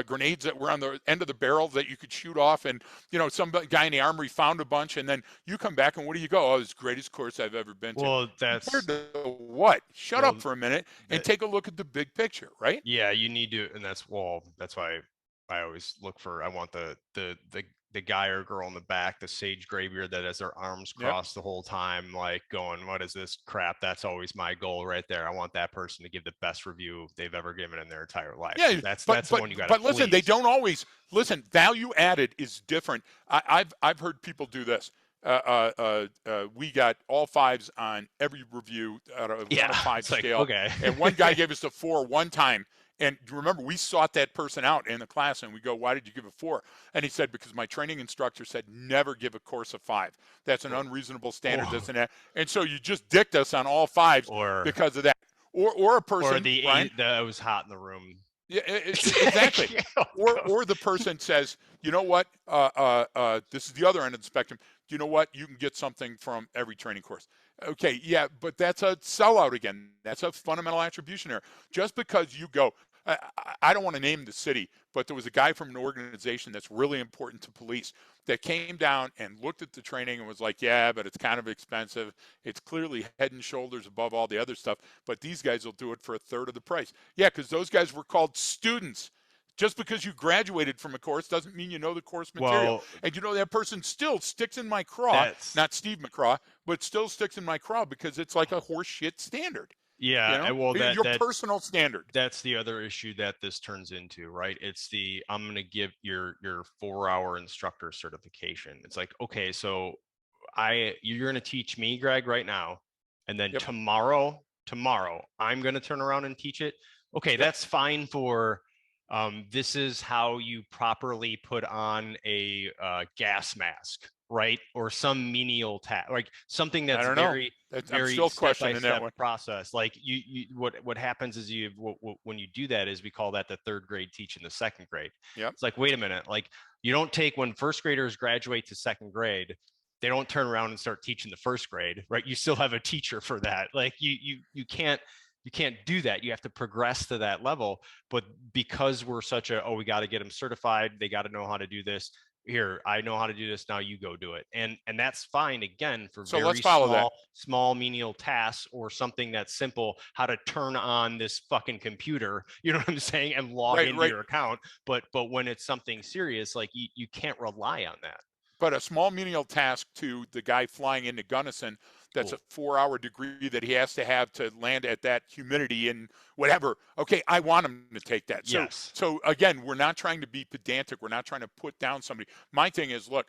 grenades that were on the end of the barrel that you could shoot off, and some guy in the armory found a bunch, and then you come back and what do you go? Oh, it's the greatest course I've ever been to. Well, Compared that's to what? Shut well up for a minute and that take a look at the big picture, right? yeah, you need to, and that's why I always look for. I want the guy or girl in the back, the sage gray beard that has their arms Yep. crossed the whole time, like going, "What is this crap?" That's always my goal right there. I want that person to give the best review they've ever given in their entire life. Yeah, but That's the but one you got to but listen, they please. don't always listen. Value added is different. I've heard people do this. We got all fives on every review out of Yeah, 1 of 5 it's like scale, okay. and one guy gave us a 4 one time. And remember, we sought that person out in the class, and we go, "Why did you give a 4?" And he said, "Because my training instructor said never give a course a 5. That's an unreasonable standard. This or and that." And so you just dicked us on all fives or because of that. Or a or person, Brian. that was hot in the room. Yeah, exactly. Oh, God. Or the person says, you know what? This is the other end of the spectrum. You know what? You can get something from every training course. Okay, yeah, but that's a sellout again. That's a fundamental attribution error. Just because you go, I don't want to name the city, but there was a guy from an organization that's really important to police that came down and looked at the training and was like, yeah, but it's kind of expensive. It's clearly head and shoulders above all the other stuff, but these guys will do it for a third of the price. Yeah, because those guys were called students. Just because you graduated from a course doesn't mean you know the course material. Well, And that person still sticks in my craw, that's not Steve McCraw, but still sticks in my craw because it's like a horse shit standard. yeah, well Your personal standard. that's the other issue that this turns into, right? It's the I'm going to give your 4-hour instructor certification. It's like, okay, so you're going to teach me, Greg, right now, and then Yep. tomorrow I'm going to turn around and teach it. Okay, Yep. that's fine for this is how you properly put on a gas mask, right? Or some menial task, like something I that's don't know. very I'm very still step by questioning that step one. process. Like what happens is when you do that is we call that the third grade teaching the second grade. Yep. It's like, wait a minute, like you don't take when first graders graduate to second grade, they don't turn around and start teaching the first grade, right? You still have a teacher for that. Like you can't do that. You have to progress to that level. But because we're such a, we got to get them certified, they got to know how to do this. Here, I know how to do this. Now you go do it. And that's fine again for So let's very follow that. small menial tasks or something that's simple, how to turn on this fucking computer, you know what I'm saying, and log into Right. your account. But when it's something serious, like you can't rely on that. But a small menial task to the guy flying into Gunnison, that's Cool. a 4-hour degree that he has to have to land at that humidity and whatever. Okay, I want him to take that. Yes. So again, we're not trying to be pedantic. We're not trying to put down somebody. My thing is, look,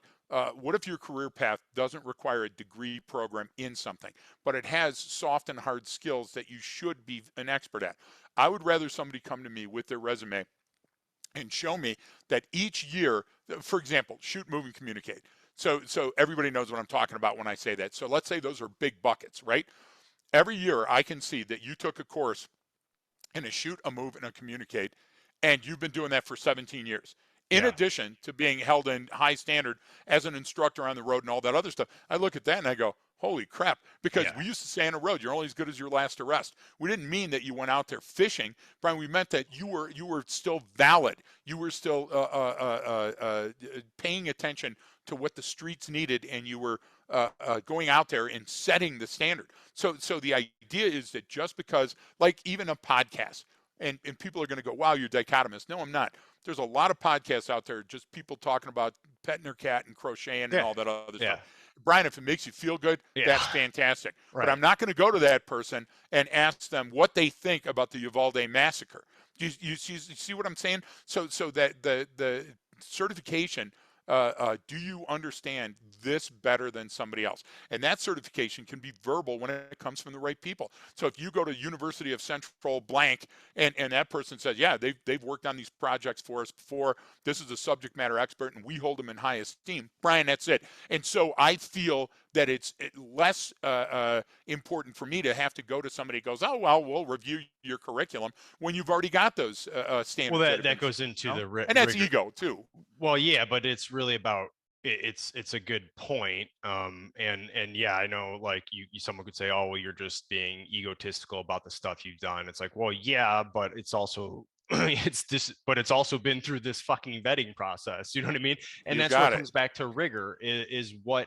what if your career path doesn't require a degree program in something, but it has soft and hard skills that you should be an expert at? I would rather somebody come to me with their resume and show me that each year, for example, shoot, move, and communicate. So everybody knows what I'm talking about when I say that. So let's say those are big buckets, right? Every year I can see that you took a course in a shoot, a move, and a communicate, and you've been doing that for 17 years. In Yeah. addition to being held in high standard as an instructor on the road and all that other stuff, I look at that and I go, holy crap, because Yeah. we used to say on the road, you're only as good as your last arrest. We didn't mean that you went out there fishing, Brian. We meant that you were still valid. You were still paying attention to what the streets needed, and you were going out there and setting the standard. So the idea is that just because, like even a podcast, and people are going to go, wow, you're dichotomous. No, I'm not. There's a lot of podcasts out there, just people talking about petting their cat and crocheting and Yeah. all that other Yeah. stuff. Brian, if it makes you feel good, Yeah. that's fantastic. Right. But I'm not going to go to that person and ask them what they think about the Uvalde massacre. You see what I'm saying? So that the certification, do you understand this better than somebody else? And that certification can be verbal when it comes from the right people. So if you go to University of Central blank and that person says, yeah, they've worked on these projects for us before, this is a subject matter expert and we hold them in high esteem, Brian, that's it. And so I feel that it's less important for me to have to go to somebody who goes, oh, well, we'll review your curriculum when you've already got those standards. Well, that goes into the and that's rigor. ego too. Well, yeah, but it's really about it's a good point. And yeah, I know, like someone could say, oh, well, you're just being egotistical about the stuff you've done. It's like, well, yeah, but it's also but it's also been through this fucking vetting process. You know what I mean? And You that's what got it. comes back to rigor is what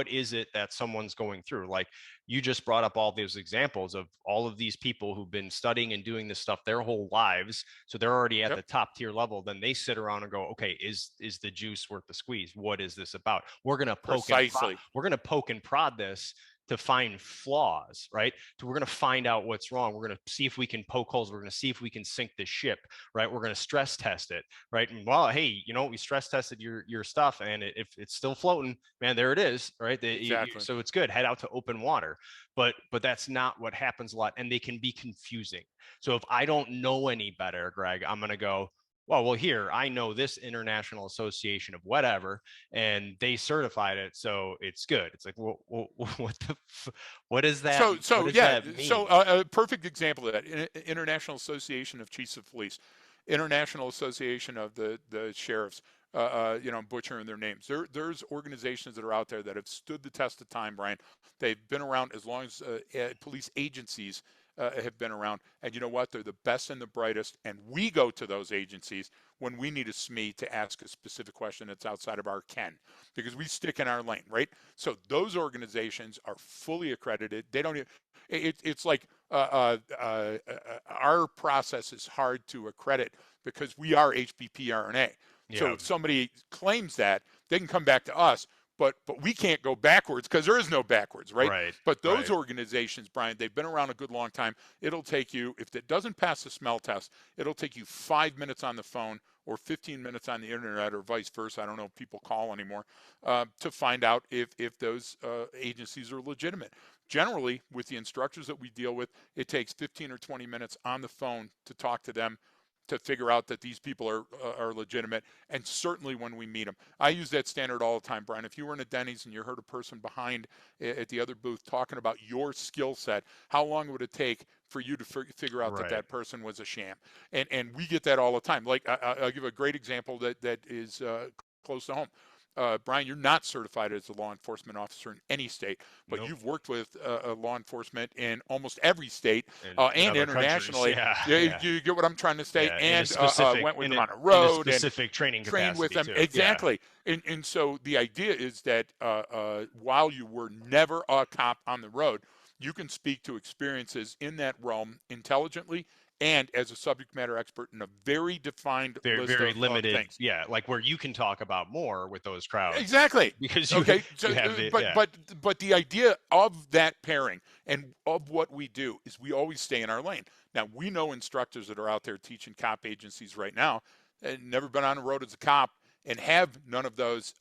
is it that someone's going through? Like you just brought up all those examples of all of these people who've been studying and doing this stuff their whole lives. So they're already at Yep. the top tier level. Then they sit around and go, okay, is the juice worth the squeeze? What is this about? We're going to Precisely. poke and prod this to find flaws, right? So we're going to find out what's wrong. We're going to see if we can poke holes. We're going to see if we can sink the ship, right? We're going to stress test it, right? And well, hey, we stress tested your stuff, and if it's still floating, man, there it is, right? Exactly. So it's good. Head out to open water, but that's not what happens a lot, and they can be confusing. So if I don't know any better, Greg, I'm going to go, well, here, I know this International Association of whatever, and they certified it, so it's good. It's like, well what is that? So yeah, so a perfect example of that, International Association of Chiefs of Police, International Association of the Sheriffs, butchering their names. There's organizations that are out there that have stood the test of time, Brian. They've been around as long as police agencies have been around. And you know what? They're the best and the brightest. And we go to those agencies when we need a SME to ask a specific question that's outside of our ken, because we stick in our lane, right? So those organizations are fully accredited. They don't even, it's like our process is hard to accredit because we are HPP RNA. Yeah. So if somebody claims that, they can come back to us, but we can't go backwards because there is no backwards, right? Right. But those organizations, Brian, they've been around a good long time. It'll take you, if it doesn't pass the smell test, it'll take you 5 minutes on the phone or 15 minutes on the internet or vice versa. I don't know if people call anymore, to find out if those agencies are legitimate. Generally, with the instructors that we deal with, it takes 15 or 20 minutes on the phone to talk to them to figure out that these people are legitimate, and certainly when we meet them. I use that standard all the time, Brian. If you were in a Denny's and you heard a person behind at the other booth talking about your skill set, how long would it take for you to figure out that person was a sham? And we get that all the time. Like I'll give a great example that is close to home. Brian, you're not certified as a law enforcement officer in any state, but Nope. you've worked with law enforcement in almost every state and internationally. You get what I'm trying to say? And went with them on a road and training trained with them. Too. Exactly. And so the idea is that while you were never a cop on the road, you can speak to experiences in that realm intelligently and as a subject matter expert in a very defined list very of limited things. Yeah, like where you can talk about more with those crowds. Exactly. Because but the idea of that pairing and of what we do is we always stay in our lane. Now, we know instructors that are out there teaching cop agencies right now and never been on the road as a cop and have none of those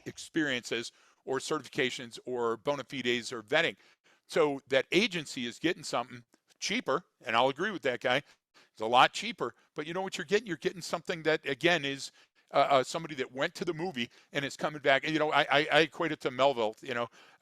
experiences or certifications or bona fides or vetting. So that agency is getting something cheaper, and I'll agree with that guy. It's a lot cheaper, but you know what you're getting? You're getting something that, again, is somebody that went to the movie and is coming back. And, I equate it to Melville.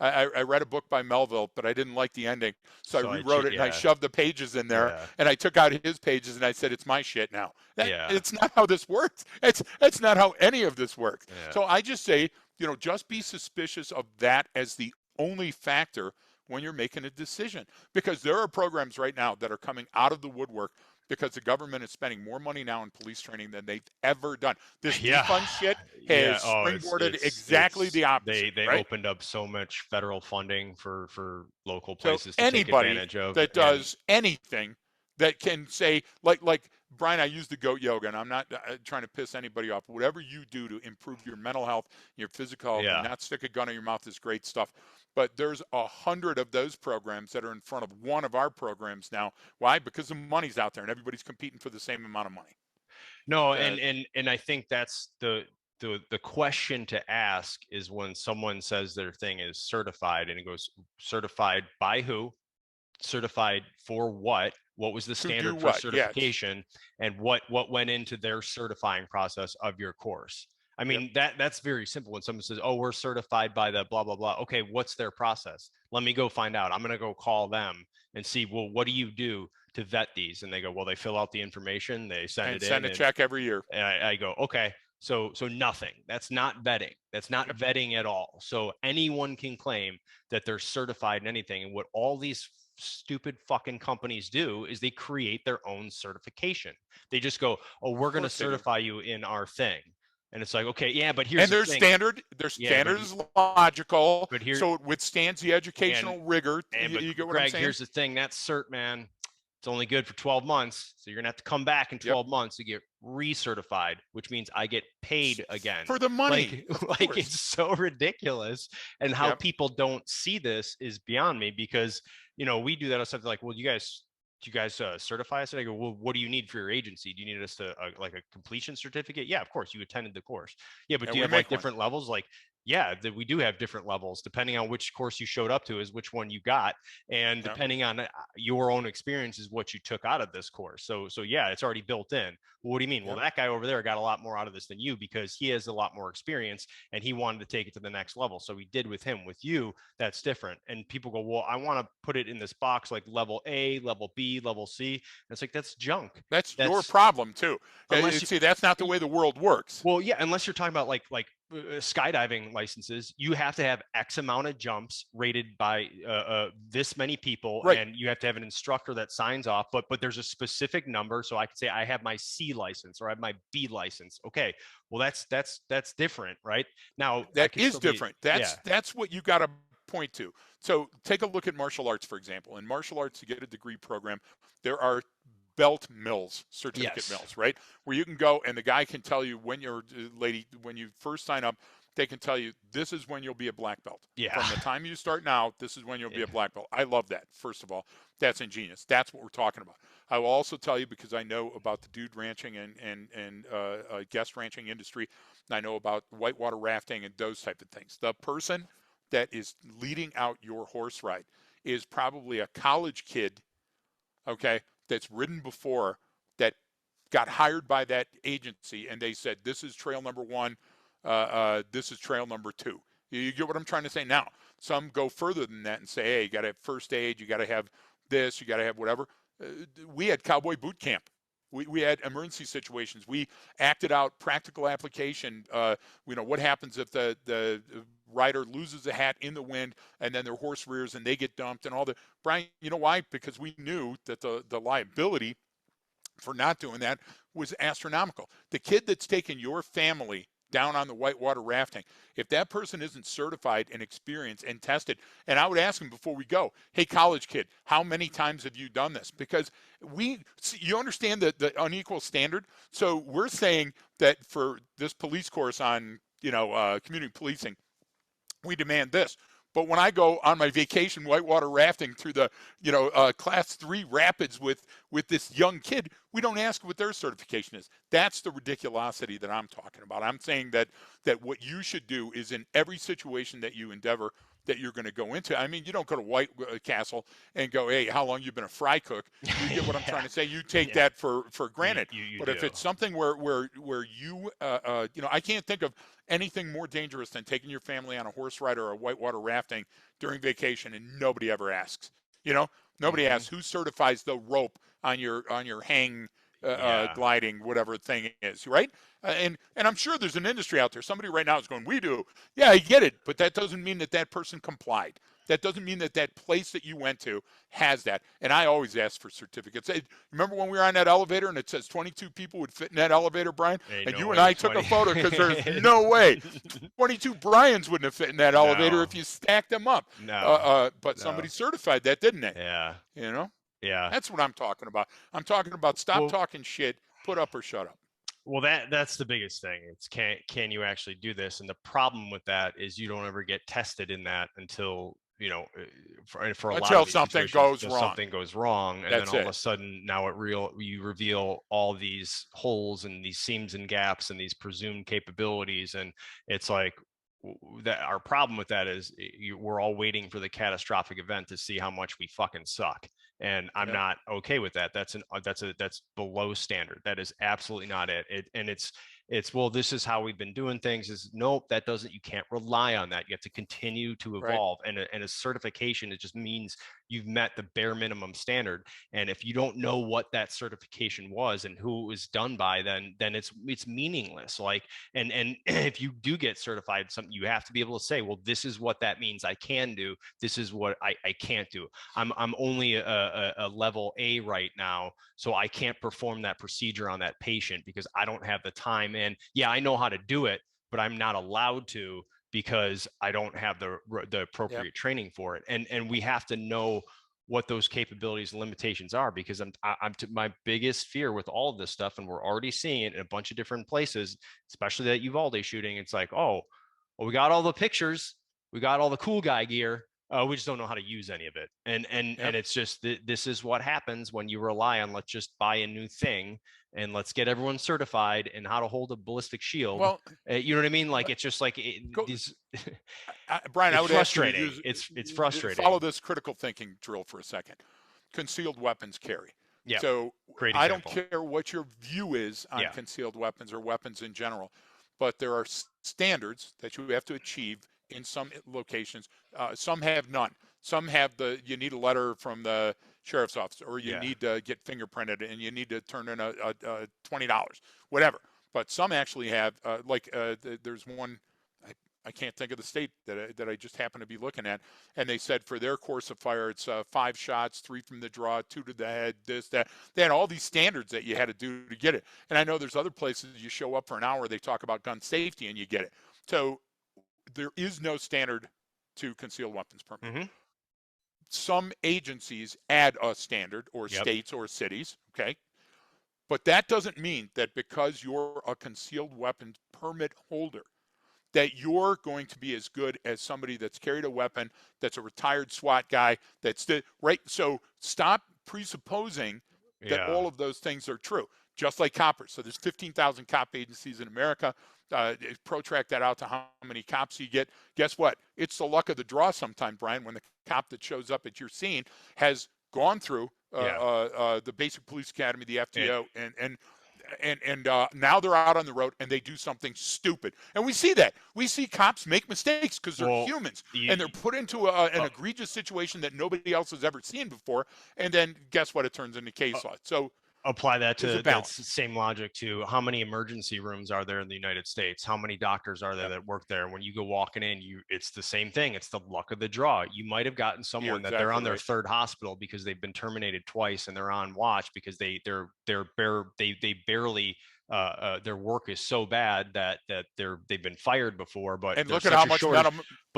I read a book by Melville, but I didn't like the ending. So I rewrote it and I Yeah, shoved the pages in there yeah, and I took out his pages and I said, it's my shit now. yeah, It's not how this works. It's not how any of this works. yeah. So I just say, just be suspicious of that as the only factor when you're making a decision. Because there are programs right now that are coming out of the woodwork because the government is spending more money now in police training than they've ever done. This Yeah. defund shit Yeah. has Oh, springboarded exactly the opposite, they right? opened up so much federal funding for local So places to take anybody advantage of. that And does anything that can say, like Brian, I use the goat yoga, and I'm not trying to piss anybody off. Whatever you do to improve your mental health, your physical health, and yeah. not stick a gun in your mouth is great stuff. But there's 100 of those programs that are in front of one of our programs now. Why? Because the money's out there, and everybody's competing for the same amount of money. No, Uh, and I think that's the question to ask is when someone says their thing is certified and it goes certified by who? Certified for what? What was the to do standard for what? Yes. certification, and what went into their certifying process of your course? I Yep. mean, that's very simple. When someone says, "Oh, we're certified by the blah blah blah," okay, what's their process? Let me go find out. I'm going to go call them and see. Well, what do you do to vet these? And they go, "Well, they fill out the information, they send And it send in, a check every year. and I go, okay, so nothing. That's not vetting. That's not Yep. vetting at all. So anyone can claim that they're certified in anything. And what all these stupid fucking companies do is they create their own certification. They just go, oh, Of we're going to course they do. certify you in our thing. And it's like, okay, yeah, but here's And the thing. their Yeah, standard is logical, but here so it withstands the and educational rigor. but You get what I'm Greg, saying? here's the thing. That cert, man, it's only good for 12 months. So you're gonna have to come back in Yep. 12 months to get recertified, which means I get paid again. For the money, Like, of like course. it's so ridiculous. And how Yep. people don't see this is beyond me because we do that stuff like, well, do you guys certify us? And I go, well, what do you need for your agency? Do you need us to like a completion certificate? Yeah, of course, you attended the course. Yeah, but And do you we have like make one. different levels? Like, yeah, that we do have different levels depending on which course you showed up to is which one you got, and Yep. depending on your own experience is what you took out of this course. So yeah, it's already built in. Well, what do you mean? Well, Yep. that guy over there got a lot more out of this than you because he has a lot more experience and he wanted to take it to the next level. So he did with him. With you, that's different. And people go, well, I want to put it in this box like level A, level B, level C. And it's like that's junk. That's your That's problem too. unless you See, that's not the way the world works. well, yeah, unless you're talking about skydiving licenses, you have to have X amount of jumps rated by this many people, Right. and you have to have an instructor that signs off. But there's a specific number, so I could say I have my C license or I have my B license. Okay, well that's different, right? Now I That could is still be different. yeah That's what you got to point to. So take a look at martial arts, for example. In martial arts, to get a degree program, there are belt mills, certificate yes mills, right? Where you can go and the guy can tell you when you're lady, when you first sign up, they can tell you this is when you'll be a black belt. yeah From the time you start now, this is when you'll be yeah a black belt. I love that. First of all, that's ingenious. That's what we're talking about. I will also tell you because I know about the dude ranching and guest ranching industry. I know about whitewater rafting and those type of things. The person that is leading out your horse ride is probably a college kid, okay, that's ridden before that got hired by that agency and they said, this is trail number one, this is trail number two. You get what I'm trying to say? Now, some go further than that and say, hey, you got to have first aid, you got to have this, you got to have whatever. We had cowboy boot camp. We had emergency situations. We acted out practical application. What happens if the rider loses a hat in the wind and then their horse rears and they get dumped and all the Brian, you know why? Because we knew that the liability for not doing that was astronomical. The kid that's taken your family down on the whitewater rafting, if that person isn't certified and experienced and tested, and I would ask him before we go, hey, college kid, how many times have you done this? Because you understand the unequal standard. So we're saying that for this police course on, community policing, we demand this. But when I go on my vacation whitewater rafting through the, class 3 rapids with this young kid, we don't ask what their certification is. That's the ridiculosity that I'm talking about. I'm saying that what you should do is in every situation that you endeavor that you're going to go into. I mean, you don't go to White Castle and go, "Hey, how long you been a fry cook?" You get what I'm trying to say. You take that for granted. You But do. if it's something where you, I can't think of anything more dangerous than taking your family on a horse ride or a whitewater rafting during vacation and nobody ever asks. Nobody asks who certifies the rope on your hang gliding, whatever thing is, right? And I'm sure there's an industry out there. Somebody right now is going, "We do." Yeah, I get it, but that doesn't mean that person complied. That doesn't mean that place that you went to has that. And I always ask for certificates. Remember when we were on that elevator and it says 22 people would fit in that elevator, Brian? Ain't And no you way and I 20. took a photo because there's no way 22 Brians wouldn't have fit in that elevator if you stacked them up. But somebody certified that, didn't they? Yeah. Yeah. That's what I'm talking about. I'm talking about stop talking shit, put up or shut up. Well, that's the biggest thing. It's can you actually do this? And the problem with that is you don't ever get tested in that until for a lot of these something situations, goes wrong. something goes wrong, and That's then all of a sudden now you reveal all these holes and these seams and gaps and these presumed capabilities, and it's like that. Our problem with that is we're all waiting for the catastrophic event to see how much we fucking suck. And I'm not okay with that. That's below standard. That is absolutely not it. And it's well, this is how we've been doing things. Is nope, that doesn't. You can't rely on that. You have to continue to evolve. Right. And a certification, it just means you've met the bare minimum standard. And if you don't know what that certification was and who it was done by, then it's meaningless. Like, and if you do get certified something, you have to be able to say, well, this is what that means I can do. This is what I can't do. I'm only a level A right now, so I can't perform that procedure on that patient because I don't have the time. And yeah, I know how to do it, but I'm not allowed to because I don't have the appropriate training for it. And we have to know what those capabilities and limitations are, because my biggest fear with all of this stuff, and we're already seeing it in a bunch of different places, especially that Uvalde shooting. It's like, oh, well, we got all the pictures, we got all the cool guy gear. We just don't know how to use any of it. And it's just, this is what happens when you rely on, let's just buy a new thing and let's get everyone certified in how to hold a ballistic shield. Well, you know what I mean? Like, it's just like Brian, I would frustrating. Ask you to use, it's frustrating. Follow this critical thinking drill for a second. Concealed weapons carry. Yeah. So I don't care what your view is on concealed weapons or weapons in general, but there are standards that you have to achieve in some locations. Some have none. Some have you need a letter from the sheriff's office, or you need to get fingerprinted, and you need to turn in a $20, whatever. But some actually have, there's one, I can't think of the state that I just happened to be looking at, and they said for their course of fire, it's 5 shots, 3 from the draw, 2 to the head, this, that. They had all these standards that you had to do to get it. And I know there's other places you show up for an hour, they talk about gun safety, and you get it. So there is no standard to concealed weapons permit. Mm-hmm. Some agencies add a standard, or states or cities, okay? But that doesn't mean that because you're a concealed weapons permit holder, that you're going to be as good as somebody that's carried a weapon, that's a retired SWAT guy, right? So stop presupposing that all of those things are true, just like coppers. So there's 15,000 cop agencies in America. Protract that out to how many cops you get. Guess what? It's the luck of the draw sometime, Brian, when the cop that shows up at your scene has gone through the basic police academy, the FTO, and now they're out on the road and they do something stupid. And we see that. We see cops make mistakes because they're humans, and they're put into an egregious situation that nobody else has ever seen before. And then guess what? It turns into case law. So apply that to that same logic to how many emergency rooms are there in the United States? How many doctors are there that work there? When you go walking in, it's the same thing. It's the luck of the draw. You might have gotten someone that they're on their third hospital because they've been terminated twice, and they're on watch because they barely their work is so bad that they've been fired before. But and look at how much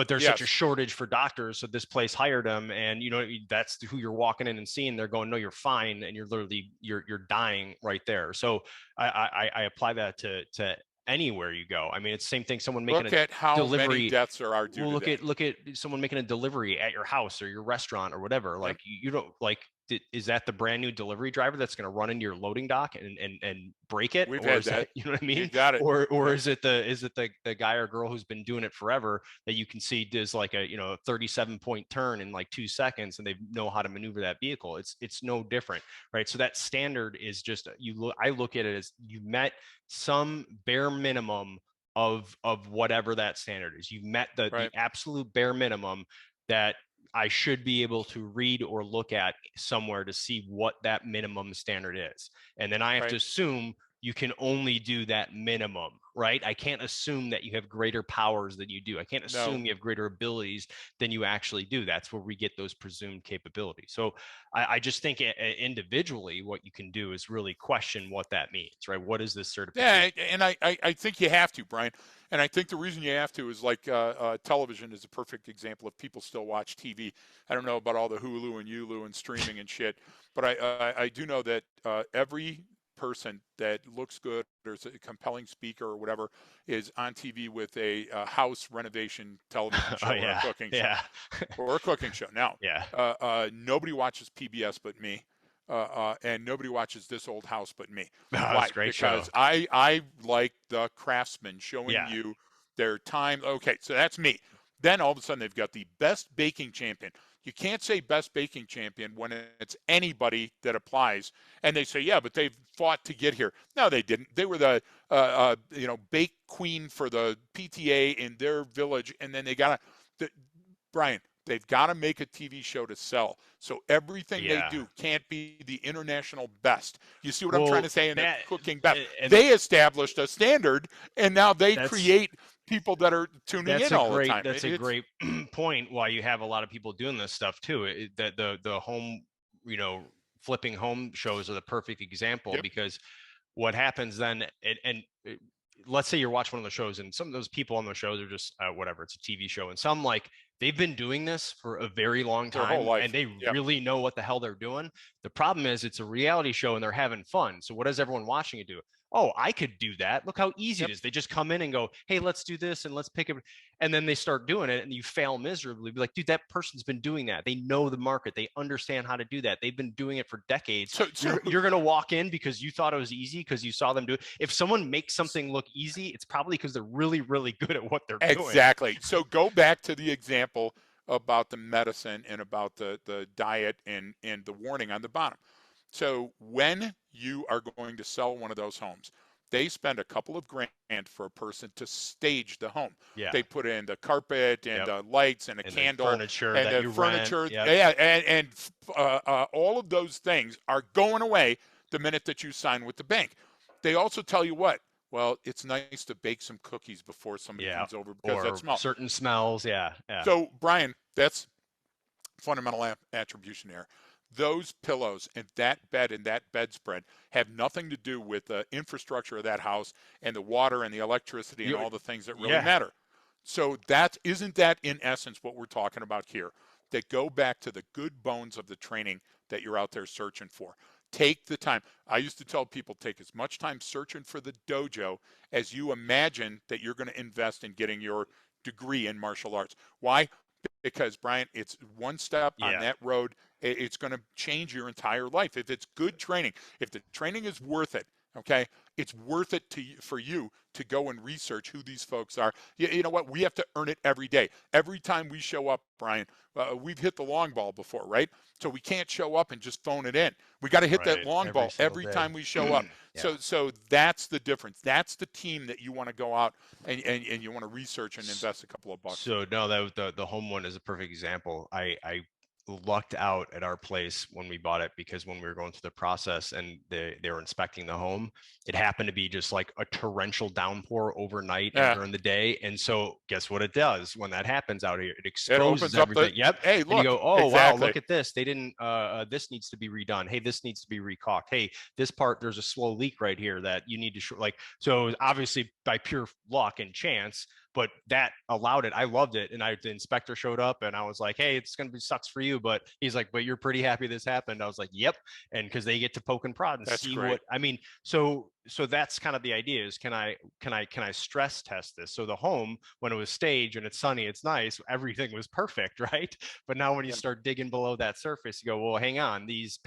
there's such a shortage for doctors, so this place hired them, and that's who you're walking in and seeing. They're going, no, you're fine, and you're literally you're dying right there. So I apply that to anywhere you go. I mean, it's the same thing. Someone making Look a at how many delivery. deaths there are due Well, to that. look at someone making a delivery at your house or your restaurant or whatever. Yep. Like you don't like. Is that the brand new delivery driver that's going to run into your loading dock and break it, We've or had is that, that. you know what I You mean, got it. or Yep. is it the guy or girl who's been doing it forever that you can see does like a 37-point turn in like 2 seconds and they know how to maneuver that vehicle? It's no different, right? So that standard is just I look at it as you met some bare minimum of whatever that standard is. You've met the Right. absolute bare minimum that I should be able to read or look at somewhere to see what that minimum standard is. And then I have to Right. assume you can only do that minimum, right? I can't assume that you have greater powers than you do. I can't No. assume you have greater abilities than you actually do. That's where we get those presumed capabilities. So I just think individually, what you can do is really question what that means, right? What is this certification? Yeah, and I think you have to, Brian. And I think the reason you have to is like television is a perfect example. If people still watch TV, I don't know about all the Hulu and Yulu and streaming and shit, but I do know that every person that looks good or is a compelling speaker or whatever is on TV with a house renovation television Oh show or a yeah, cooking show yeah, or a cooking show. Now, yeah. nobody watches PBS but me, and nobody watches This Old House but me. Oh, it's Why? a great show. Because I like the craftsmen showing Yeah. you their time. Okay, so that's me. Then all of a sudden they've got the best baking champion. You can't say best baking champion when it's anybody that applies. And they say, yeah, but they've fought to get here. No, they didn't. They were the bake queen for the PTA in their village, and then they got to. Brian, they've got to make a TV show to sell. So everything they Yeah. do can't be the international best. You see what I'm trying Well, to say? And the that cooking best. and They established a standard, and now they that's create people that are tuning in all the time. that's a It's great point why you have a lot of people doing this stuff too. That the home, flipping home shows are the perfect example yep, because what happens then let's say you're watching one of the shows and some of those people on the shows are just whatever, it's a TV show, and some like they've been doing this for a very long their whole time and life. they Yep. really know what the hell they're doing. The problem is it's a reality show and they're having fun. So what does everyone watching it do? Oh, I could do that. Look how easy it Yep. is. They just come in and go, hey, let's do this and let's pick it. And then they start doing it and you fail miserably. Be like, dude, that person's been doing that. They know the market. They understand how to do that. They've been doing it for decades. So You're going to walk in because you thought it was easy because you saw them do it. If someone makes something look easy, it's probably because they're really, really good at what they're doing. exactly. So go back to the example about the medicine and about the diet and the warning on the bottom. So when you are going to sell one of those homes, they spend a couple of grand for a person to stage the home. Yeah. They put in the carpet and Yep. the lights and a And the candle furniture and that the you rent. furniture. Yep. Yeah, and all of those things are going away the minute that you sign with the bank. They also tell you what? Well, it's nice to bake some cookies before somebody Yeah. comes over because that Or smell. certain smells. Yeah. Yeah. So, Brian, that's fundamental attribution error. Those pillows and that bed and that bedspread have nothing to do with the infrastructure of that house and the water and the electricity and all the things that really Yeah. matter. So that isn't that in essence what we're talking about here? That go back to the good bones of the training that you're out there searching for. Take the time. I used to tell people take as much time searching for the dojo as you imagine that you're going to invest in getting your degree in martial arts. Why? Because Brian, it's one step on Yeah. that road. It's going to change your entire life. If it's good training, if the training is worth it, okay, it's worth it for you to go and research who these folks are. You know what? We have to earn it every day. Every time we show up, Brian, we've hit the long ball before, right? So we can't show up and just phone it in. We got to hit that Right. long ball single every day. time we show up. Yeah. So that's the difference. That's the team that you want to go out and you want to research and invest a couple of bucks. So no, that was the home one is a perfect example. I lucked out at our place when we bought it because when we were going through the process and they were inspecting the home, it happened to be just like a torrential downpour overnight and Yeah. during the day. And so guess what it does when that happens out here? It It exposes opens up everything. the, Yep. hey, And you look, go, oh wow, exactly. look at this. They didn't this needs to be redone. Hey, this needs to be recaulked. Hey, this part, there's a slow leak right here that you need to like, so obviously by pure luck and chance, but that allowed it. I loved it. And the inspector showed up and I was like, hey, it's going to be sucks for you. But he's like, but you're pretty happy this happened. I was like, yep. And because they get to poke and prod and That's see great. what, I mean, so that's kind of the idea is can I stress test this? So the home, when it was staged and it's sunny, it's nice, everything was perfect, right? But now when you Yeah. start digging below that surface, you go, well, hang on, this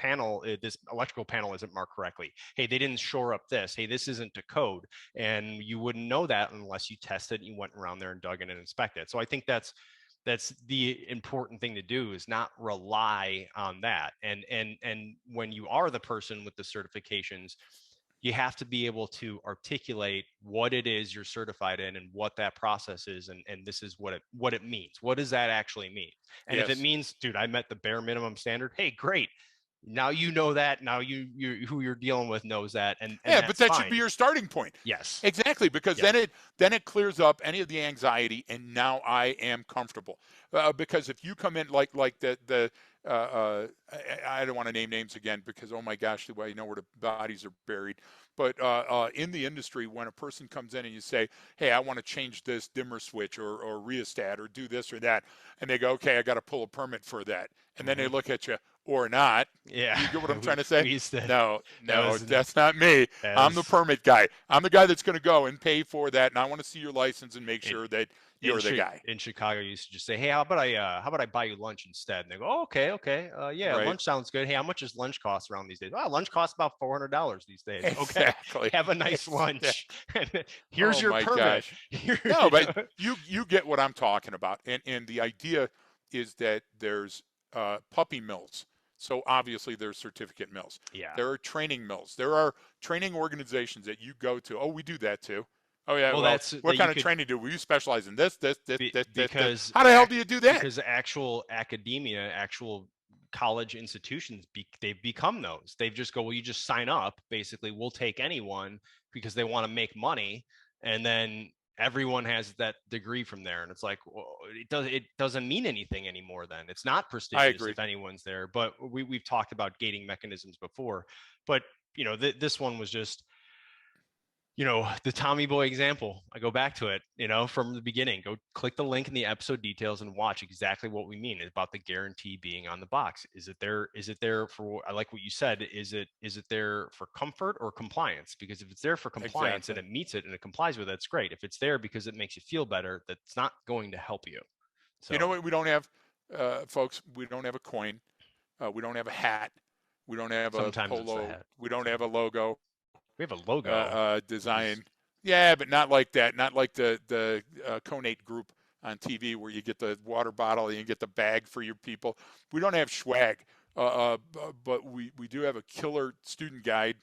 electrical panel isn't marked correctly. Hey, they didn't shore up this. Hey, this isn't to code. And you wouldn't know that unless you tested and you went around there and dug in and inspected. So I think that's the important thing to do is not rely on that. And when you are the person with the certifications, you have to be able to articulate what it is you're certified in and what that process is, and this is what it means. What does that actually mean? And if it Yes. means, dude, I met the bare minimum standard, hey, great. Now you know that. Now you who you're dealing with knows that, and Yeah, but that's that should be fine. your starting point. Yes. Exactly, because Yep. then it clears up any of the anxiety, and now I am comfortable. Because if you come in like the I don't want to name names again because oh my gosh, the way I know where the bodies are buried. But in the industry, when a person comes in and you say, "Hey, I want to change this dimmer switch or rheostat or do this or that," and they go, "Okay, I got to pull a permit for that," and then they Mm-hmm. look at you or not. Yeah. You get what I'm we trying to say? we used to No, that no, was that's not me. I'm the as permit guy. I'm the guy that's going to go and pay for that, and I want to see your license and make in sure that you're the guy. in Chicago, you used to just say, "Hey, how about I buy you lunch instead?" And they go, oh, "Okay, okay, yeah, Right? lunch sounds good. Hey, how much does lunch cost around these days?" "Oh, lunch costs about $400 these days." "Okay, Exactly. have a nice Exactly. lunch. Here's Oh your my permit." gosh. Here, No, you but know? you get what I'm talking about, and the idea is that there's puppy mills. So obviously there's certificate mills. Yeah. There are training mills. There are training organizations that you go to. Oh, we do that too. Oh yeah. Well, Well, that's what that you kind of could training do we specialize in? This. because How the hell do you do that? because actual academia, actual college institutions, they've become those. They've just go, well, you just sign up. Basically, we'll take anyone because they want to make money, and then everyone has that degree from there. And it's like, well, it doesn't mean anything anymore. Then it's not I prestigious agree. if anyone's there. But we've talked about gating mechanisms before, but this one was just the Tommy Boy example. I go back to it, from the beginning. Go click the link in the episode details and watch exactly what we mean about the guarantee being on the box. Is it there? Is it there for, I like what you said, is it there for comfort or compliance? Because if it's there for compliance and Exactly. it meets it and it complies with it, that's great. If it's there because it makes you feel better, that's not going to help you. You know So what? We don't have, folks. We don't have a coin. We don't have a hat. We don't have a sometimes it's the polo. head. We don't have a logo We have a logo. design. Yeah, but not like that. Not like the Conate group on TV where you get the water bottle and you get the bag for your people. We don't have swag, but we do have a killer student guide,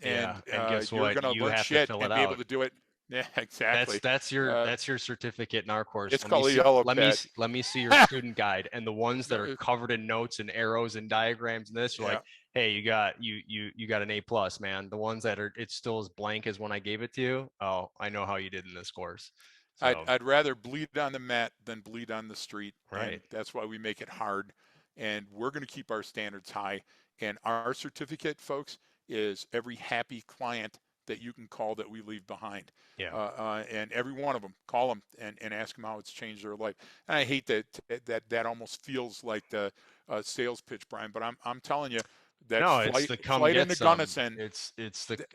Yeah, and and guess you're what? gonna You learn have to shit fill it and be able out. to do it. Yeah, That's exactly. that's your Uh, that's your certificate in our course. it's called a yellow pad. Let me see your student guide, and the ones that No, are covered in notes and arrows and diagrams and this, you're like, yeah, hey, you got an A+, man. The ones that are it's still as blank as when I gave it to you. Oh, I know how you did in this course. So I'd rather bleed on the mat than bleed on the street, and right, that's why we make it hard. And we're going to keep our standards high. And our certificate, folks, is every happy client that you can call that we leave behind. yeah. And every one of them, call them and ask them how it's changed their life. And I hate that almost feels like the sales pitch, Brian. But I'm telling you that No, it's the come flight get into some. Gunnison. It's the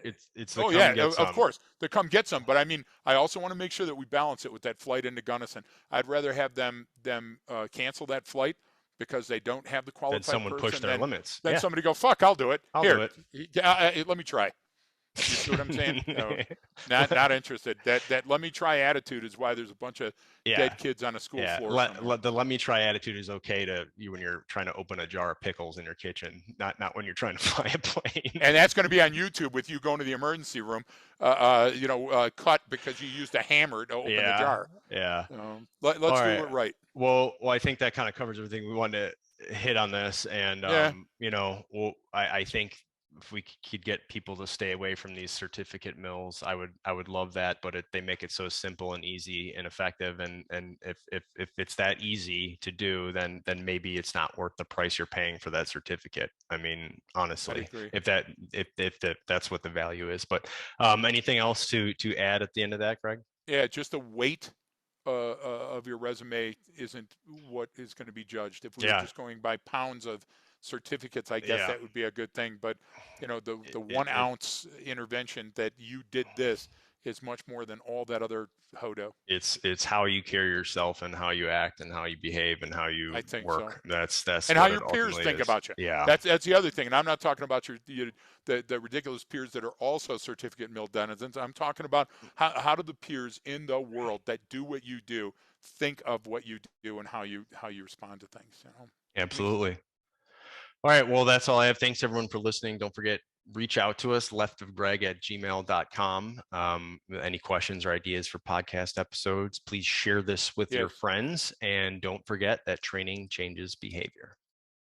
Oh come yeah, get of some. course, to come get some. But I mean, I also want to make sure that we balance it with that flight into Gunnison. I'd rather have them cancel that flight because they don't have the Then qualified someone push person their limits. than Yeah, somebody go, fuck, I'll do it. I'll do Here, it. let me try. You see what I'm saying? No, not interested. That let me try attitude is why there's a bunch of Yeah, dead kids on a school yeah. floor somewhere. The let me try attitude is okay to you when you're trying to open a jar of pickles in your kitchen, not when you're trying to fly a plane. And that's going to be on YouTube with you going to the emergency room, cut because you used a hammer to open the Yeah, jar. yeah. All Let's do right. it right. Well, I think that kind of covers everything we wanted to hit on this, and Yeah. I think if we could get people to stay away from these certificate mills, I would love that. But they make it so simple and easy and effective, and if it's that easy to do, then maybe it's not worth the price you're paying for that certificate. I mean, I'd honestly, agree. if that's what the value is. But anything else to add at the end of that, Greg? Yeah, just the weight of your resume isn't what is going to be judged. If we were Yeah. just going by pounds of certificates, I guess Yeah. that would be a good thing. But the It, one it, ounce intervention that you did this is much more than all that other hodo. it's how you carry yourself and how you act and how you behave and how you I think so. work. That's And how what it your peers ultimately think is. about you. Yeah. That's the other thing. And I'm not talking about the ridiculous peers that are also certificate mill denizens. I'm talking about how do the peers in the world that do what you do think of what you do and how you respond to things. Absolutely. All right. Well, that's all I have. Thanks everyone for listening. Don't forget, reach out to us, leftofgreg@gmail.com. Any questions or ideas for podcast episodes, please share this with your Yes. friends. And don't forget that training changes behavior.